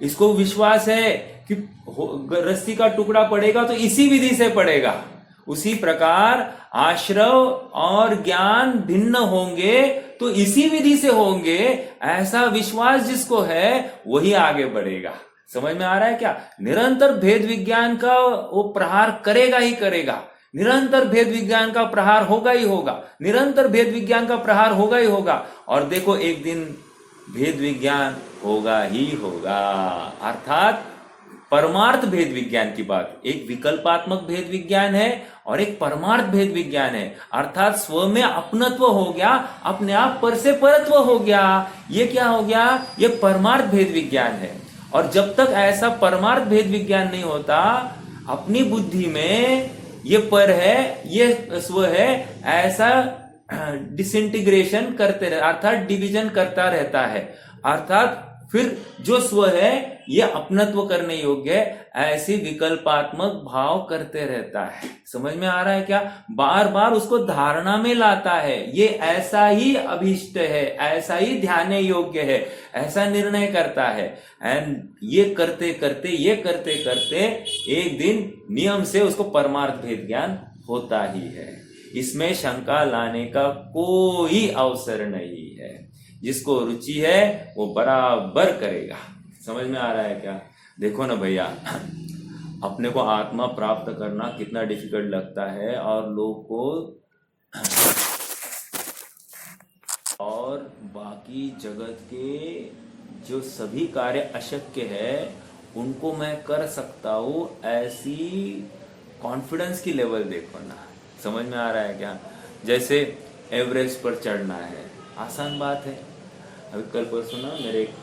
इसको विश्वास है कि रस्सी का टुकड़ा पड़ेगा तो इसी विधि से पड़ेगा। उसी प्रकार आश्रव और ज्ञान भिन्न होंगे तो इसी विधि से होंगे, ऐसा विश्वास जिसको है वही आगे बढ़ेगा। समझ में आ रहा है क्या? निरंतर भेद विज्ञान का वो प्रहार करेगा ही करेगा, निरंतर भेद विज्ञान का प्रहार होगा ही होगा, निरंतर भेद विज्ञान का प्रहार होगा ही होगा। और देखो एक दिन भेद विज्ञान होगा ही होगा, अर्थात परमार्थ भेद विज्ञान की बात। एक विकल्पात्मक भेद विज्ञान है और एक परमार्थ भेद विज्ञान है, अर्थात स्व में अपनत्व हो गया, अपने आप पर से परत्व हो गया। ये क्या हो गया? ये परमार्थ भेद विज्ञान है। और जब तक ऐसा परमार्थ भेद विज्ञान नहीं होता, अपनी बुद्धि में ये पर है, ये स्व है, ऐसा डिसइंटीग्रेशन करते रहे, अर्थात डिवीजन करता रहता है। अर्थात फिर जो स्व है ये अपनत्व करने योग्य है, ऐसी विकल्पात्मक भाव करते रहता है। समझ में आ रहा है क्या? बार बार उसको धारणा में लाता है, ये ऐसा ही अभीष्ट है, ऐसा ही ध्यान योग्य है, ऐसा निर्णय करता है। एंड ये करते करते एक दिन नियम से उसको परमार्थ भेद ज्ञान होता ही है। इसमें शंका लाने का कोई अवसर नहीं है। जिसको रुचि है वो बराबर करेगा। समझ में आ रहा है क्या? देखो ना भैया, अपने को आत्मा प्राप्त करना कितना डिफिकल्ट लगता है, और लोग को और बाकी जगत के जो सभी कार्य अशक्य है उनको मैं कर सकता हूँ, ऐसी कॉन्फिडेंस की लेवल देखो ना। समझ में आ रहा है क्या? जैसे एवरेस्ट पर चढ़ना है, आसान बात है। अभी कल परसों ना मेरे एक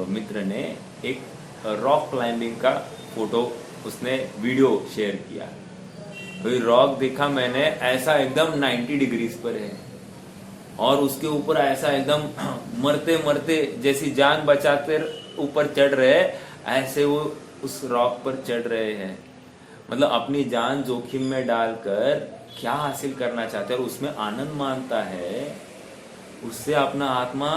मित्र ने एक रॉक क्लाइंबिंग का फोटो, उसने वीडियो शेयर किया। कोई रॉक देखा मैंने, ऐसा एकदम 90 डिग्रीज पर है और उसके ऊपर ऐसा एकदम मरते मरते जैसी जान बचाते ऊपर चढ़ रहे, ऐसे वो उस रॉक पर चढ़ रहे हैं। मतलब अपनी जान जोखिम में डालकर क्या हासिल करना चाहते हैं और उसमें आनंद मानता है, उससे अपना आत्मा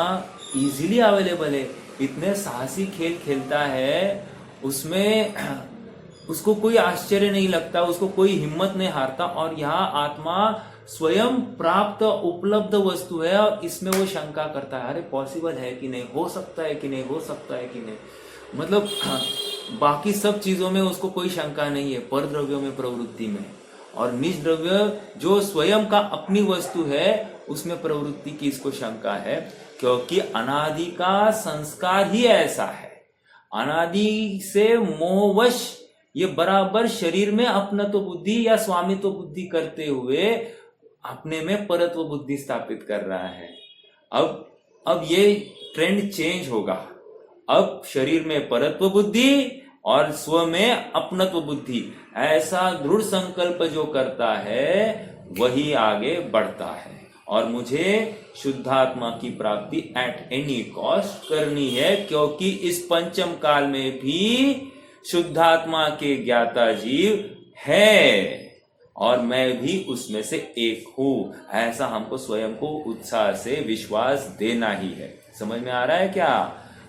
इजीली अवेलेबल है। इतने साहसी खेल खेलता है, उसमें उसको कोई आश्चर्य नहीं लगता, उसको कोई हिम्मत नहीं हारता। और यहाँ आत्मा स्वयं प्राप्त उपलब्ध वस्तु है और इसमें वो शंका करता है, अरे पॉसिबल है कि नहीं, हो सकता है कि नहीं, हो सकता है कि नहीं। मतलब बाकी सब चीजों में उसको कोई शंका नहीं है, पर द्रव्यों में, प्रवृत्ति में। और निज द्रव्य जो स्वयं का अपनी वस्तु है उसमें प्रवृत्ति की इसको शंका है, क्योंकि अनादि का संस्कार ही ऐसा है। अनादि से मोहवश ये बराबर शरीर में अपनत्व बुद्धि या स्वामित्व बुद्धि करते हुए अपने में परत्व बुद्धि स्थापित कर रहा है। अब ये ट्रेंड चेंज होगा। अब शरीर में परत्व बुद्धि और स्व में अपनत्व बुद्धि, ऐसा दृढ़ संकल्प जो करता है वही आगे बढ़ता है। और मुझे शुद्धात्मा की प्राप्ति एट एनी कॉस्ट करनी है, क्योंकि इस पंचम काल में भी शुद्धात्मा के ज्ञाता जीव है और मैं भी उसमें से एक हूं। ऐसा हमको स्वयं को उत्साह से विश्वास देना ही है। समझ में आ रहा है क्या?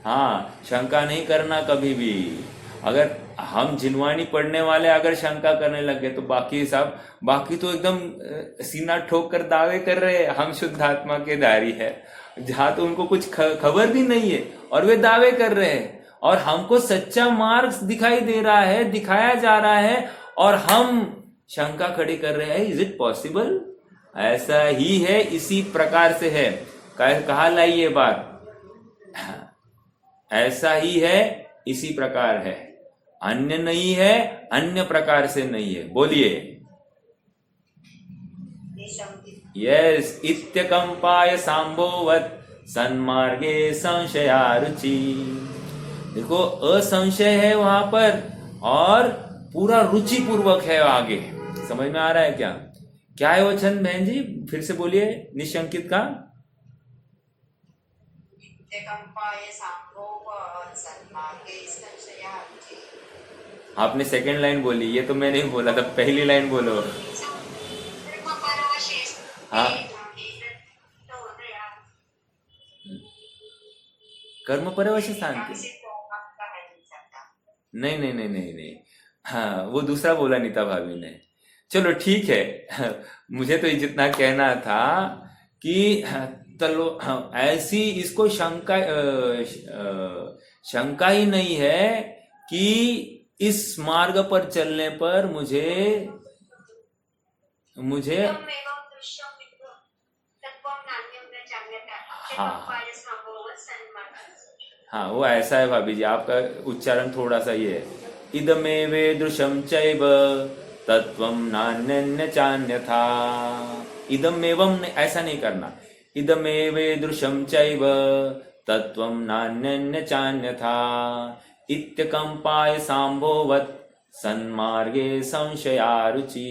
हाँ, शंका नहीं करना कभी भी। अगर हम जिनवानी पढ़ने वाले अगर शंका करने लग गए तो बाकी तो एकदम सीना ठोक कर दावे कर रहे हम शुद्धात्मा के दारी है, जहां तो उनको कुछ खबर भी नहीं है और वे दावे कर रहे हैं। और हमको सच्चा मार्ग दिखाई दे रहा है, दिखाया जा रहा है, और हम शंका खड़ी कर रहे हैं, इज इट पॉसिबल? ऐसा ही है, इसी प्रकार से है। कहा लाई ये बात, ऐसा ही है, इसी प्रकार है, अन्य नहीं है, अन्य प्रकार से नहीं है। बोलिए यस। इत्यकंपाय सांभोवत सन्मार्गे संशयारुचि। देखो असंशय है वहां पर और पूरा रुचि पूर्वक है आगे। समझ में आ रहा है क्या? क्या है वो छंद बहन जी? फिर से बोलिए निशंकित का। नित्यकम्पाय सम्भोगात् सन्मार्गे संशयः रुचि। आपने सेकंड लाइन बोली, ये तो मैं नहीं बोला था, पहली लाइन बोलो। हाँ, कर्म परवश शांति। नहीं नहीं नहीं नहीं नहीं, हाँ वो दूसरा बोला नीता भाभी ने। चलो ठीक है, मुझे तो जितना कहना था कि चलो ऐसी इसको शंका ही नहीं है कि इस मार्ग पर चलने पर मुझे हाँ हाँ वो ऐसा है भाभी जी, आपका उच्चारण थोड़ा सा ये है, इदमेवे दृशम चैव तत्वम नान्यन्य चान्यथा। इदमेवम ऐसा नहीं करना, इदमेवे दृशम चैव तत्वम नान्यन्य चान्यथा इत्यकंपाय सांभोवत् सन्मार्गे संशयारुचि।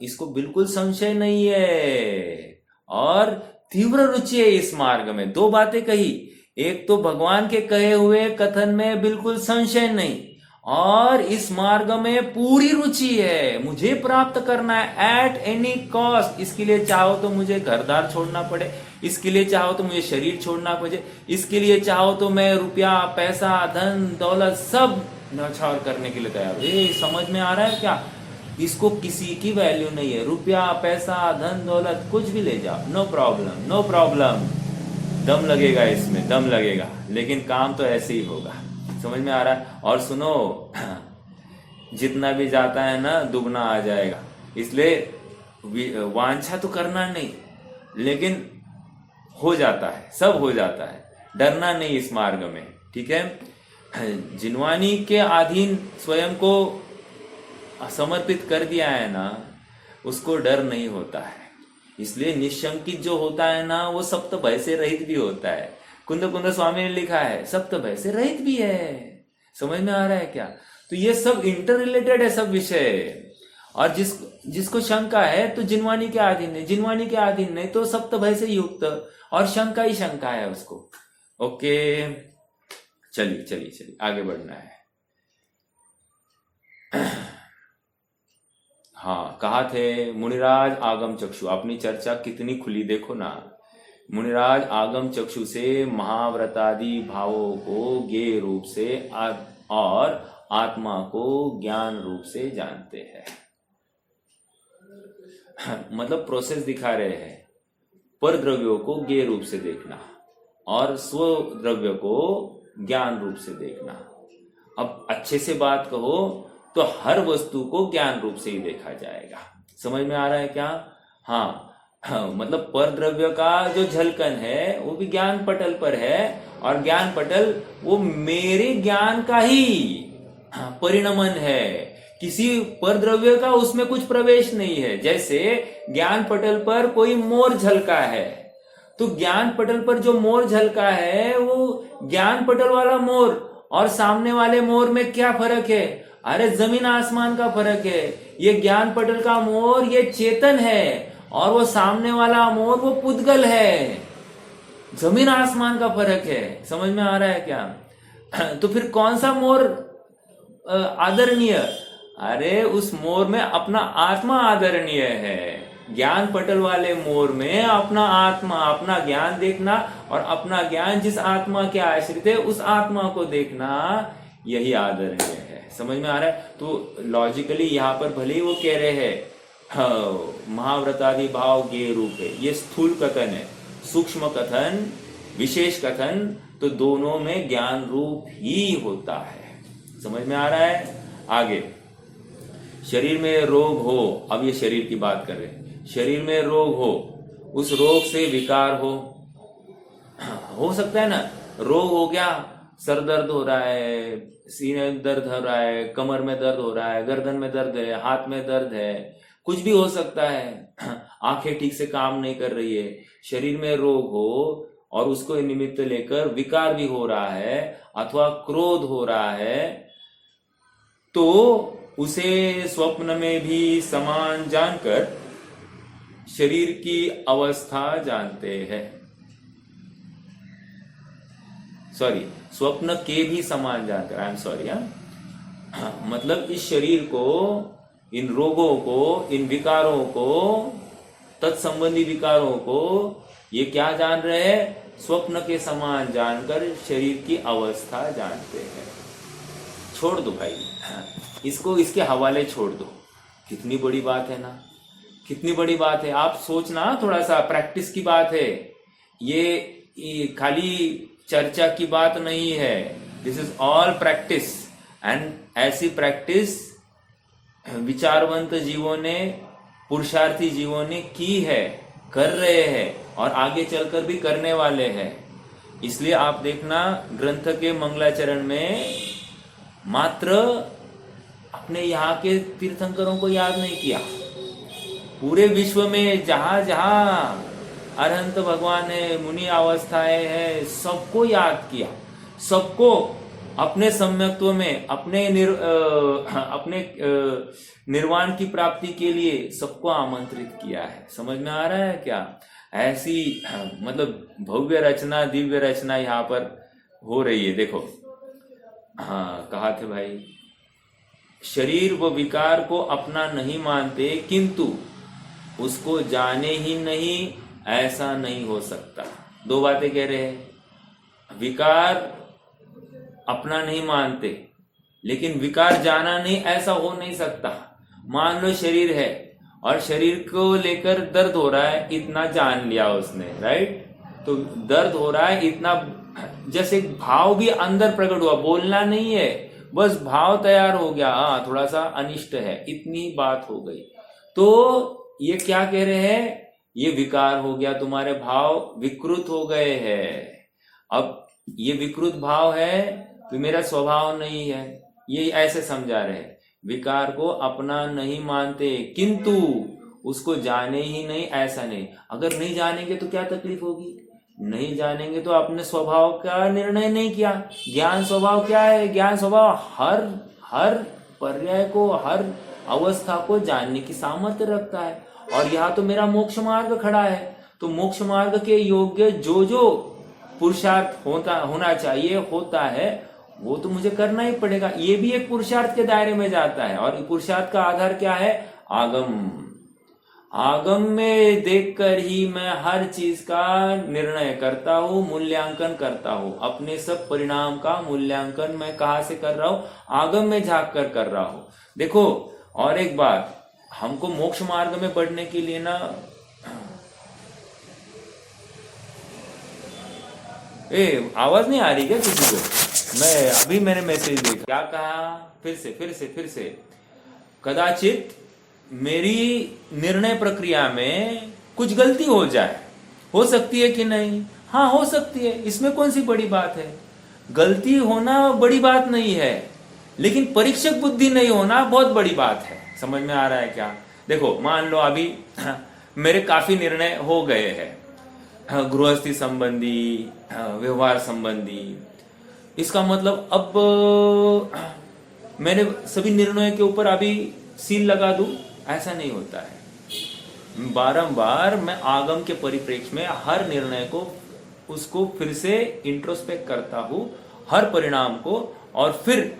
इसको बिल्कुल संशय नहीं है और तीव्र रुचि है इस मार्ग में। दो बातें कही, एक तो भगवान के कहे हुए कथन में बिल्कुल संशय नहीं, और इस मार्ग में पूरी रुचि है, मुझे प्राप्त करना है एट एनी कॉस्ट। इसके लिए चाहो तो मुझे घरदार छोड़ना पड़े, इसके लिए चाहो तो मुझे शरीर छोड़ना पड़े, इसके लिए चाहो तो मैं रुपया पैसा धन दौलत सब न्यौछावर करने के लिए तैयार हूं। ये समझ में आ रहा है क्या? इसको किसी की वैल्यू नहीं है, रुपया पैसा धन दौलत कुछ भी ले जाओ, नो प्रॉब्लम नो प्रॉब्लम। दम लगेगा इसमें, दम लगेगा, लेकिन काम तो ऐसे ही होगा। समझ में आ रहा है? और सुनो, जितना भी जाता है ना दुगना आ जाएगा, इसलिए वांछा तो करना नहीं, लेकिन हो जाता है, सब हो जाता है, डरना नहीं इस मार्ग में, ठीक है। जिनवानी के अधीन स्वयं को समर्पित कर दिया है ना, उसको डर नहीं होता है। इसलिए निशंकित जो होता है ना, वो सप्त भय से रहित भी होता है। कुंद कुंद स्वामी ने लिखा है सप्त भय से रहित भी है। समझ में आ रहा है क्या? तो ये सब इंटर रिलेटेड है, सब विषय। और जिसको शंका है तो जिनवानी के अधीन है, जिनवानी के अधीन नहीं तो सप्त भय से युक्त, और शंका ही शंका है उसको। ओके, चलिए चलिए चलिए आगे बढ़ना है। हाँ, कहा थे मुनिराज आगम चक्षु, अपनी चर्चा कितनी खुली देखो ना। मुनिराज आगम चक्षु से महाव्रतादि भावों को ज्ञेय रूप से और आत्मा को ज्ञान रूप से जानते हैं। मतलब प्रोसेस दिखा रहे हैं, पर द्रव्यों को ज्ञेय रूप से देखना और स्व द्रव्य को ज्ञान रूप से देखना। अब अच्छे से बात कहो तो हर वस्तु को ज्ञान रूप से ही देखा जाएगा। समझ में आ रहा है क्या? हाँ, मतलब पर द्रव्य का जो झलकन है वो भी ज्ञान पटल पर है, और ज्ञान पटल वो मेरे ज्ञान का ही परिणमन है, किसी पर द्रव्य का उसमें कुछ प्रवेश नहीं है। जैसे ज्ञान पटल पर कोई मोर झलका है, तो ज्ञान पटल पर जो मोर झलका है वो ज्ञान पटल वाला मोर और सामने वाले मोर में क्या फर्क है? अरे जमीन आसमान का फर्क है। ये ज्ञान पटल का मोर ये चेतन है, और वो सामने वाला मोर वो पुद्गल है। जमीन आसमान का फर्क है। समझ में आ रहा है क्या? तो फिर कौन सा मोर आदरणीय? अरे उस मोर में अपना आत्मा आदरणीय है। ज्ञान पटल वाले मोर में अपना आत्मा, अपना ज्ञान देखना, और अपना ज्ञान जिस आत्मा के आश्रित है उस आत्मा को देखना, यही आदरणीय है। समझ में आ रहा है? तो लॉजिकली यहाँ पर भले ही वो कह रहे हैं महाव्रतादि भाव ज्ञेय रूप है, ये स्थूल कथन है। सूक्ष्म कथन, विशेष कथन, तो दोनों में ज्ञान रूप ही होता है। समझ में आ रहा है? आगे, शरीर में रोग हो, अब ये शरीर की बात कर रहे हैं। शरीर में रोग हो, उस रोग से विकार हो सकता है ना। रोग हो गया, सर दर्द हो रहा है, सीने में दर्द हो रहा है, कमर में दर्द हो रहा है, गर्दन में दर्द है, हाथ में दर्द है, कुछ भी हो सकता है। आंखें ठीक से काम नहीं कर रही है, शरीर में रोग हो और उसको निमित्त लेकर विकार भी हो रहा है अथवा क्रोध हो रहा है, तो उसे स्वप्न में भी समान जानकर शरीर की अवस्था जानते हैं। सॉरी, स्वप्न के भी समान जानकर, आई एम सॉरी, मतलब इस शरीर को, इन रोगों को, इन विकारों को, तत्संबंधी विकारों को ये क्या जान रहे हैं? स्वप्न के समान जानकर शरीर की अवस्था जानते हैं। छोड़ दो भाई इसको, इसके हवाले छोड़ दो। कितनी बड़ी बात है ना, कितनी बड़ी बात है। आप सोचना, थोड़ा सा प्रैक्टिस की बात है ये खाली चर्चा की बात नहीं है। This is all practice, and ऐसी प्रैक्टिस विचारवंत जीवों ने, पुरुषार्थी जीवों ने की है, कर रहे हैं और आगे चलकर भी करने वाले हैं। इसलिए आप देखना ग्रंथ के मंगलाचरण में मात्र अपने यहाँ के तीर्थंकरों को याद नहीं किया, पूरे विश्व में जहां जहां अरहंत भगवान है, मुनि अवस्थाएं है, सबको याद किया, सबको अपने सम्यक्त्व में, अपने निर्वाण की प्राप्ति के लिए सबको आमंत्रित किया है। समझ में आ रहा है क्या? ऐसी मतलब भव्य रचना, दिव्य रचना यहाँ पर हो रही है। देखो, हाँ कहा थे भाई, शरीर व विकार को अपना नहीं मानते, किंतु उसको जाने ही नहीं, ऐसा नहीं हो सकता। दो बातें कह रहे हैं। विकार अपना नहीं मानते, लेकिन विकार जाना नहीं, ऐसा हो नहीं सकता। मान लो शरीर है और शरीर को लेकर दर्द हो रहा है, इतना जान लिया उसने, राइट? तो दर्द हो रहा है इतना, जैसे भाव भी अंदर प्रकट हुआ, बोलना नहीं है, बस भाव तैयार हो गया, हाँ थोड़ा सा अनिष्ट है, इतनी बात हो गई। तो ये क्या कह रहे हैं? ये विकार हो गया, तुम्हारे भाव विकृत हो गए हैं। अब ये विकृत भाव है तो मेरा स्वभाव नहीं है, ये ऐसे समझा रहे हैं। विकार को अपना नहीं मानते, किंतु उसको जाने ही नहीं, ऐसा नहीं। अगर नहीं जानेंगे तो क्या तकलीफ होगी? नहीं जानेंगे तो अपने स्वभाव का निर्णय नहीं किया। ज्ञान स्वभाव क्या है? ज्ञान स्वभाव हर पर्याय को, हर अवस्था को जानने की सामर्थ्य रखता है। और यहाँ तो मेरा मोक्ष मार्ग खड़ा है, तो मोक्ष मार्ग के योग्य जो जो पुरुषार्थ होना चाहिए, होता है, वो तो मुझे करना ही पड़ेगा। ये भी एक पुरुषार्थ के दायरे में जाता है। और पुरुषार्थ का आधार क्या है? आगम। आगम में देखकर ही मैं हर चीज का निर्णय करता हूँ, मूल्यांकन करता हूँ। अपने सब परिणाम का मूल्यांकन मैं कहाँ से कर रहा हूँ? आगम में झांक कर रहा हूँ। देखो, और एक बात, हमको मोक्ष मार्ग में बढ़ने के लिए ना, आवाज नहीं आ रही क्या किसी को? मैंने मैसेज देखा, क्या कहा? फिर से कदाचित मेरी निर्णय प्रक्रिया में कुछ गलती हो जाए, हो सकती है कि नहीं? हाँ हो सकती है, इसमें कौन सी बड़ी बात है? गलती होना बड़ी बात नहीं है, लेकिन परीक्षक बुद्धि नहीं होना बहुत बड़ी बात है। समझ में आ रहा है क्या? देखो, मान लो अभी मेरे काफी निर्णय हो गए हैं, गृहस्थी संबंधी, व्यवहार संबंधी। इसका मतलब अब मैंने सभी निर्णयों के ऊपर अभी सील लगा दूं, ऐसा नहीं होता है। बारंबार मैं आगम के परिप्रेक्ष्य में हर निर्णय को, उसको फिर से इंट्रोस्पेक्ट करता हूं, हर परिणाम को, और फिर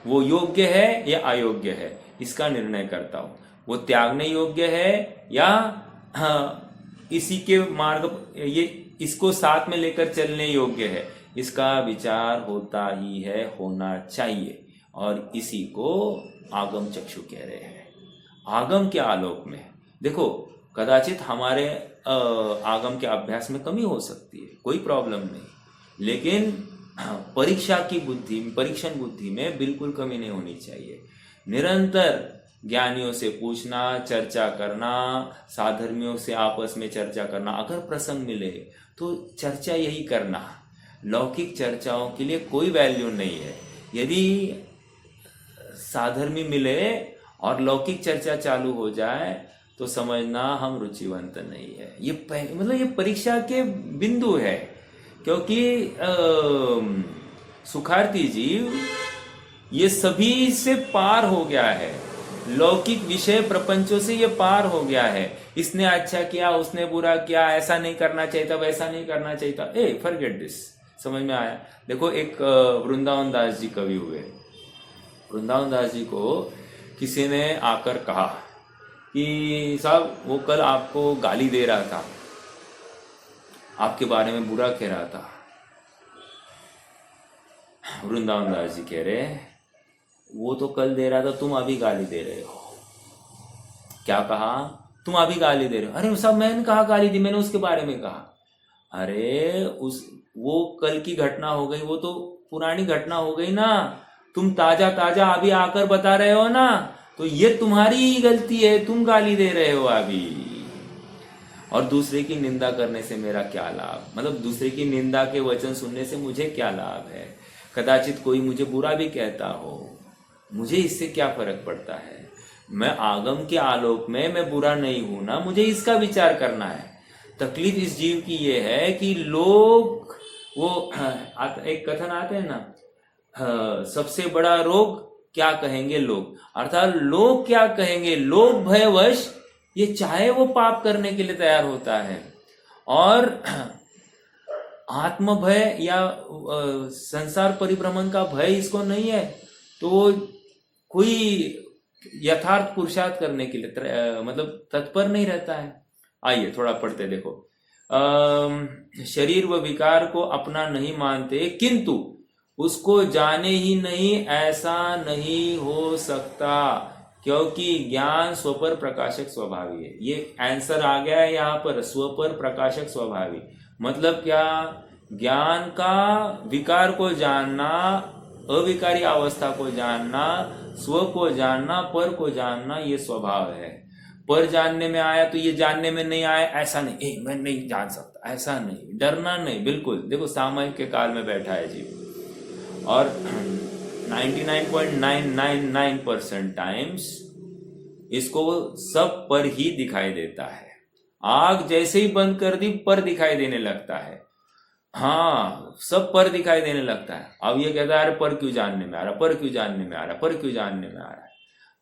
वो योग्य है या अयोग्य है इसका निर्णय करता हूं। वो त्यागने योग्य है या इसी के मार्ग, ये इसको साथ में लेकर चलने योग्य है, इसका विचार होता ही है, होना चाहिए। और इसी को आगम चक्षु कह रहे हैं। आगम के आलोक में देखो, कदाचित हमारे आगम के अभ्यास में कमी हो सकती है, कोई प्रॉब्लम नहीं, लेकिन परीक्षण बुद्धि में बिल्कुल कमी नहीं होनी चाहिए। निरंतर ज्ञानियों से पूछना, चर्चा करना, साधर्मियों से आपस में चर्चा करना, अगर प्रसंग मिले तो चर्चा यही करना। लौकिक चर्चाओं के लिए कोई वैल्यू नहीं है। यदि साधर्मी मिले और लौकिक चर्चा चालू हो जाए तो समझना हम रुचिवंत नहीं है। ये मतलब ये परीक्षा के बिंदु है, क्योंकि सुखार्थी जीव ये सभी से पार हो गया है, लौकिक विषय प्रपंचों से ये पार हो गया है। इसने अच्छा किया, उसने बुरा किया, ऐसा नहीं करना चाहिए था, वैसा नहीं करना चाहिए था, फॉरगेट दिस। समझ में आया? देखो, एक वृंदावन दास जी कवि हुए। वृंदावन दास जी को किसी ने आकर कहा कि साहब वो कल आपको गाली दे रहा था, आपके बारे में बुरा कह रहा था। वृंदावन दास जी कह रहे, वो तो कल दे रहा था, तुम अभी गाली दे रहे हो। क्या कहा? तुम अभी गाली दे रहे हो। अरे साहब मैंने कहा गाली दी, मैंने उसके बारे में कहा। अरे वो कल की घटना हो गई, वो तो पुरानी घटना हो गई ना, तुम ताजा ताजा अभी आकर बता रहे हो ना, तो ये तुम्हारी ही गलती है, तुम गाली दे रहे हो अभी। और दूसरे की निंदा करने से मेरा क्या लाभ? मतलब दूसरे की निंदा के वचन सुनने से मुझे क्या लाभ है? कदाचित कोई मुझे बुरा भी कहता हो, मुझे इससे क्या फर्क पड़ता है? मैं आगम के आलोक में मैं बुरा नहीं हूं ना, मुझे इसका विचार करना है। तकलीफ इस जीव की ये है कि लोग वो एक कथन आते हैं ना, सबसे बड़ा रोग क्या कहेंगे लोग, अर्थात लोग क्या कहेंगे, लोग भयवश ये चाहे वो पाप करने के लिए तैयार होता है। और आत्म भय या संसार परिभ्रमण का भय इसको नहीं है, तो वो कोई यथार्थ पुरुषार्थ करने के लिए मतलब तत्पर नहीं रहता है। आइए थोड़ा पढ़ते, देखो। शरीर व विकार को अपना नहीं मानते, किंतु उसको जाने ही नहीं ऐसा नहीं हो सकता, क्योंकि ज्ञान स्वपर प्रकाशक स्वभावी है। ये आंसर आ गया है यहाँ पर, स्वपर प्रकाशक स्वभावी मतलब क्या? ज्ञान का विकार को जानना, अविकारी अवस्था को जानना, स्व को जानना, पर को जानना, ये स्वभाव है। पर जानने में आया तो ये जानने में नहीं आया ऐसा नहीं, मैं नहीं जान सकता ऐसा नहीं, डरना नहीं, बिल्कुल। देखो सामयिक के काल में बैठा है जीव, और 99.999% टाइम्स इसको सब पर ही दिखाई देता है। आग जैसे ही बंद कर दी पर दिखाई देने लगता है, हाँ सब पर दिखाई देने लगता है। अब ये कहता है अरे पर क्यों जानने में आ रहा, पर क्यों जानने में आ रहा, पर क्यों जानने में आ रहा है।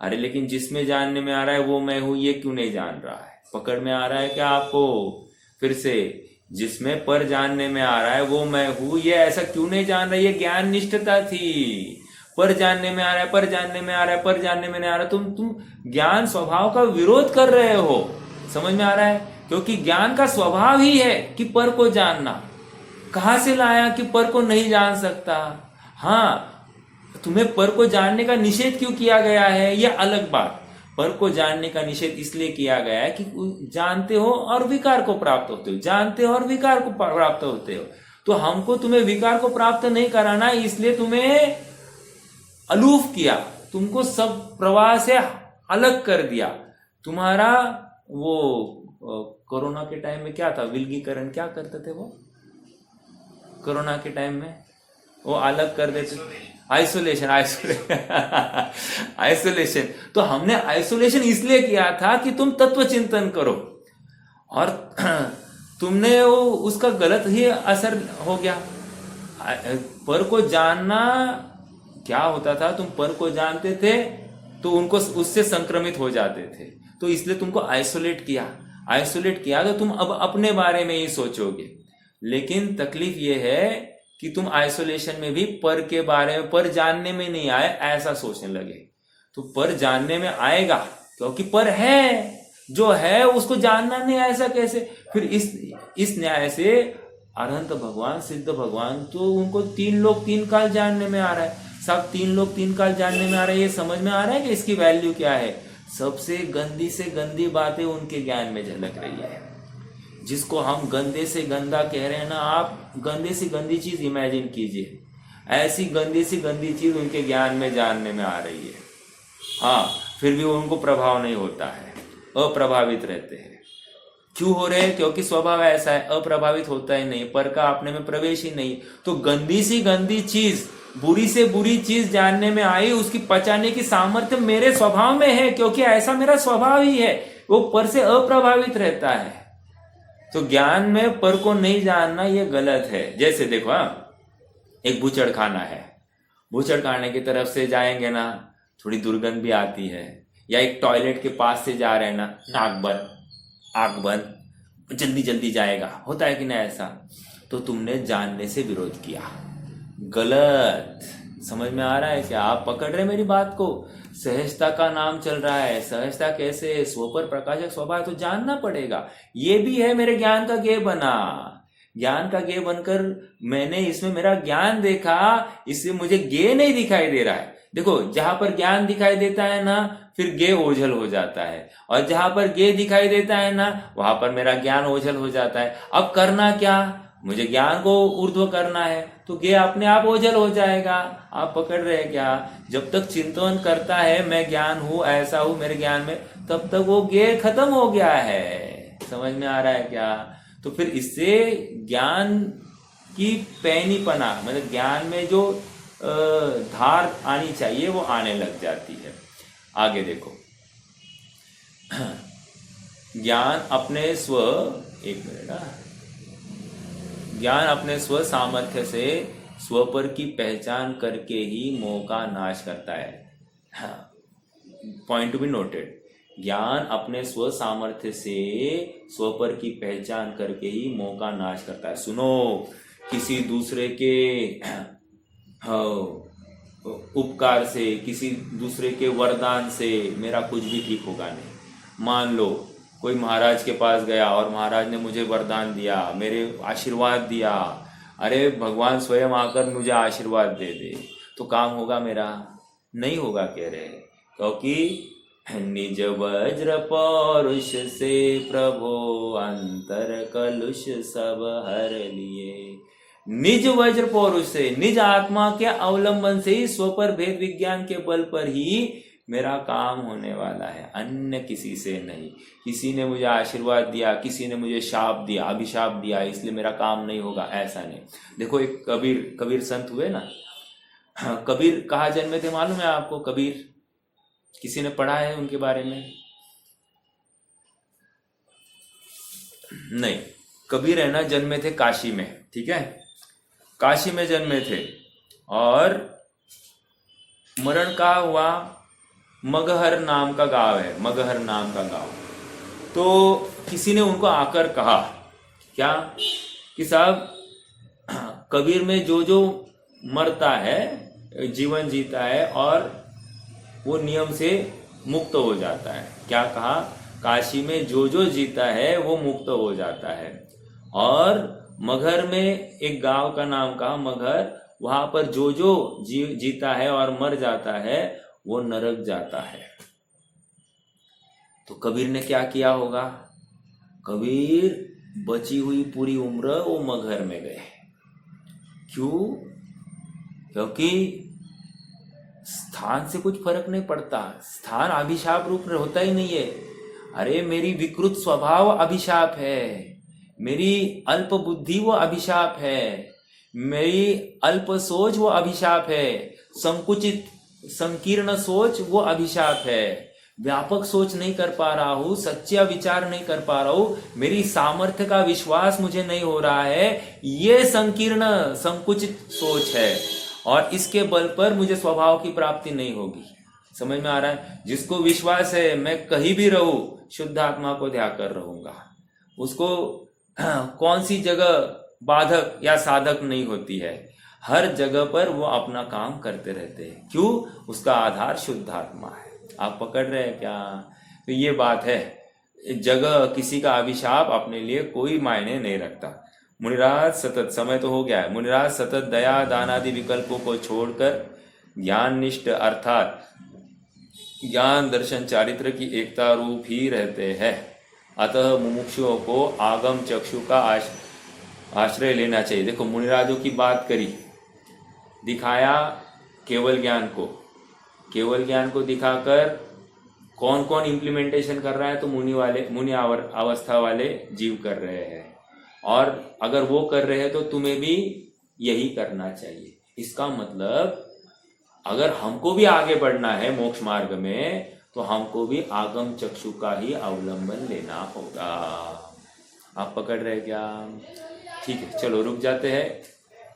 अरे लेकिन जिसमें जानने में आ रहा है वो मैं हूं, ये क्यों नहीं जान रहा है? पकड़ में आ रहा है क्या आपको? फिर से, जिसमें पर जानने में आ रहा है वो मैं हूं, ये ऐसा क्यों नहीं जान रहा? ये ज्ञान निष्ठता थी। पर जानने में आ रहा है, पर जानने में आ रहा है, पर जानने में नहीं आ रहा, तुम ज्ञान स्वभाव का विरोध कर रहे हो। समझ में आ रहा है? क्योंकि ज्ञान का स्वभाव ही है कि पर को जानना। कहां से लाया कि पर को नहीं जान सकता? हाँ, तुम्हें पर को जानने का निषेध क्यों किया गया है, यह अलग बात। पर को जानने का निषेध इसलिए किया गया है कि जानते हो और विकार को प्राप्त होते हो, जानते हो और विकार को प्राप्त होते हो। तो हमको तुम्हें विकार को प्राप्त नहीं कराना, इसलिए तुम्हें अलूफ किया, तुमको सब प्रवाह से अलग कर दिया। तुम्हारा वो कोरोना के टाइम में क्या था, विलगीकरण क्या करते थे वो कोरोना के टाइम में? वो अलग कर देते, आइसोलेशन आइसोलेशन। तो हमने आइसोलेशन इसलिए किया था कि तुम तत्व चिंतन करो, और तुमने वो उसका गलत ही असर हो गया। पर को जानना क्या होता था, तुम पर को जानते थे तो उनको उससे संक्रमित हो जाते थे, तो इसलिए तुमको आइसोलेट किया तो तुम अब अपने बारे में ही सोचोगे। लेकिन तकलीफ ये है कि तुम आइसोलेशन में भी पर के बारे में, पर जानने में नहीं आए ऐसा सोचने लगे। तो पर जानने में आएगा, क्योंकि पर है, जो है उसको जानना नहीं, ऐसा कैसे? फिर इस न्याय से अनंत भगवान, सिद्ध भगवान, तो उनको 3 लोक 3 काल जानने में आ रहा है। सब 3 लोक 3 काल जानने में आ रहा है, ये समझ में आ रहा है कि इसकी वैल्यू क्या है। सबसे गंदी से गंदी बातें उनके ज्ञान में झलक रही है। जिसको हम गंदे से गंदा कह रहे हैं ना, आप गंदे से गंदी चीज इमेजिन कीजिए, ऐसी गंदी से गंदी चीज उनके ज्ञान में जानने में आ रही है। हाँ, फिर भी उनको प्रभाव नहीं होता है, अप्रभावित रहते हैं। क्यों हो रहे हैं? क्योंकि स्वभाव ऐसा है, अप्रभावित होता ही नहीं, पर का अपने में प्रवेश ही नहीं। तो गंदी सी गंदी चीज, बुरी से बुरी चीज जानने में आई, उसकी पचाने की सामर्थ्य मेरे स्वभाव में है, क्योंकि ऐसा मेरा स्वभाव ही है। वो पर से अप्रभावित रहता है। तो ज्ञान में पर को नहीं जानना ये गलत है। जैसे देखो, एक बूचड़ खाना है, बूचड़ खाने की तरफ से जाएंगे ना, थोड़ी दुर्गंध भी आती है। या एक टॉयलेट के पास से जा रहे हैं ना, नाक बंद, आंख बंद, जल्दी जल्दी जाएगा, होता है कि नहीं ऐसा? तो तुमने जानने से विरोध किया, गलत। समझ में आ रहा है क्या? आप पकड़ रहे मेरी बात को? सहजता का नाम चल रहा है। सहजता कैसे? स्व पर प्रकाशक स्वभाव, तो जानना पड़ेगा। ये भी है मेरे ज्ञान का गेय बना, ज्ञान का गेय बनकर मैंने इसमें मेरा ज्ञान देखा, इससे मुझे गेय नहीं दिखाई दे रहा है। देखो, जहां पर ज्ञान दिखाई देता है ना, फिर गेय ओझल हो जाता है, और जहां पर गेय दिखाई देता है ना, वहां पर मेरा ज्ञान ओझल हो जाता है। अब करना क्या? मुझे ज्ञान को ऊर्ध्व करना है, तो गेय अपने आप ओझल हो जाएगा। आप पकड़ रहे हैं क्या? जब तक चिंतन करता है मैं ज्ञान हूं, ऐसा हूं मेरे ज्ञान में, तब तक वो गेय खत्म हो गया है। समझ में आ रहा है क्या? तो फिर इससे ज्ञान की पैनीपना, मतलब ज्ञान में जो धार आनी चाहिए वो आने लग जाती है। आगे देखो, ज्ञान अपने स्व, एक मिनट, ज्ञान अपने स्व सामर्थ्य से स्व पर की पहचान करके ही मोह का नाश करता है। Point to be noted. ज्ञान अपने स्व सामर्थ्य से स्व पर की पहचान करके ही मोह का नाश करता है। सुनो, किसी दूसरे के उपकार से, किसी दूसरे के वरदान से मेरा कुछ भी ठीक होगा नहीं। मान लो कोई महाराज के पास गया और महाराज ने मुझे वरदान दिया, मेरे आशीर्वाद दिया, अरे भगवान स्वयं आकर मुझे आशीर्वाद दे दे, तो काम होगा मेरा? नहीं होगा कह रहे, क्योंकि निज वज्र पौरुष से प्रभो अंतर कलुष सब हर लिए। निज वज्र पौरुष से, निज आत्मा के अवलंबन से ही, स्व पर भेद विज्ञान के बल पर ही मेरा काम होने वाला है, अन्य किसी से नहीं। किसी ने मुझे आशीर्वाद दिया, किसी ने मुझे शाप दिया, अभिशाप दिया, इसलिए मेरा काम नहीं होगा, ऐसा नहीं। देखो, एक कबीर संत हुए ना, कबीर कहाँ जन्मे थे मालूम है आपको? कबीर, किसी ने पढ़ा है उनके बारे में? नहीं। कबीर है ना, जन्मे थे काशी में, ठीक है, काशी में जन्मे थे, और मरण का हुआ मगहर नाम का गांव है, मगहर नाम का गांव। तो किसी ने उनको आकर कहा क्या कि साहब, कबीर में जो जो मरता है, जीवन जीता है और वो नियम से मुक्त हो जाता है। क्या कहा? काशी में जो जो जीता है वो मुक्त हो जाता है, और मगहर में एक गांव का नाम कहा मगहर, वहां पर जो जो जीता है और मर जाता है वो नरक जाता है। तो कबीर ने क्या किया होगा? कबीर बची हुई पूरी उम्र वो मगहर में गए। क्यों? क्योंकि स्थान से कुछ फर्क नहीं पड़ता, स्थान अभिशाप रूप में होता ही नहीं है। अरे मेरी विकृत स्वभाव अभिशाप है, मेरी अल्प बुद्धि वो अभिशाप है, मेरी अल्प सोच वो अभिशाप है, संकुचित संकीर्ण सोच वो अभिशाप है, व्यापक सोच नहीं कर पा रहा हूं, सच्चा विचार नहीं कर पा रहा हूं, मेरी सामर्थ्य का विश्वास मुझे नहीं हो रहा है, ये संकीर्ण संकुचित सोच है, और इसके बल पर मुझे स्वभाव की प्राप्ति नहीं होगी। समझ में आ रहा है? जिसको विश्वास है मैं कहीं भी रहूं शुद्ध आत्मा को ध्यान कर रहूंगा, उसको कौन सी जगह बाधक या साधक नहीं होती है, हर जगह पर वो अपना काम करते रहते हैं। क्यों? उसका आधार शुद्ध आत्मा है। आप पकड़ रहे हैं क्या? तो ये बात है, जगह किसी का अभिशाप अपने लिए कोई मायने नहीं रखता। मुनिराज सतत, समय तो हो गया है, मुनिराज सतत दया दान आदि विकल्पों को छोड़कर ज्ञान निष्ठ अर्थात ज्ञान दर्शन चारित्र की एकता रूप ही रहते हैं। अतः मुमुक्षुओं को आगम चक्षु का आश्रय लेना चाहिए। देखो, मुनिराजों की बात करी, दिखाया केवल ज्ञान को, केवल ज्ञान को दिखाकर कौन कौन इम्प्लीमेंटेशन कर रहा है? तो मुनि अवस्था वाले जीव कर रहे हैं, और अगर वो कर रहे हैं तो तुम्हें भी यही करना चाहिए। इसका मतलब अगर हमको भी आगे बढ़ना है मोक्ष मार्ग में, तो हमको भी आगम चक्षु का ही अवलंबन लेना होगा। आप पकड़ रहे क्या? ठीक है, चलो रुक जाते हैं।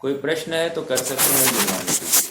कोई प्रश्न है तो कर सकते हैं।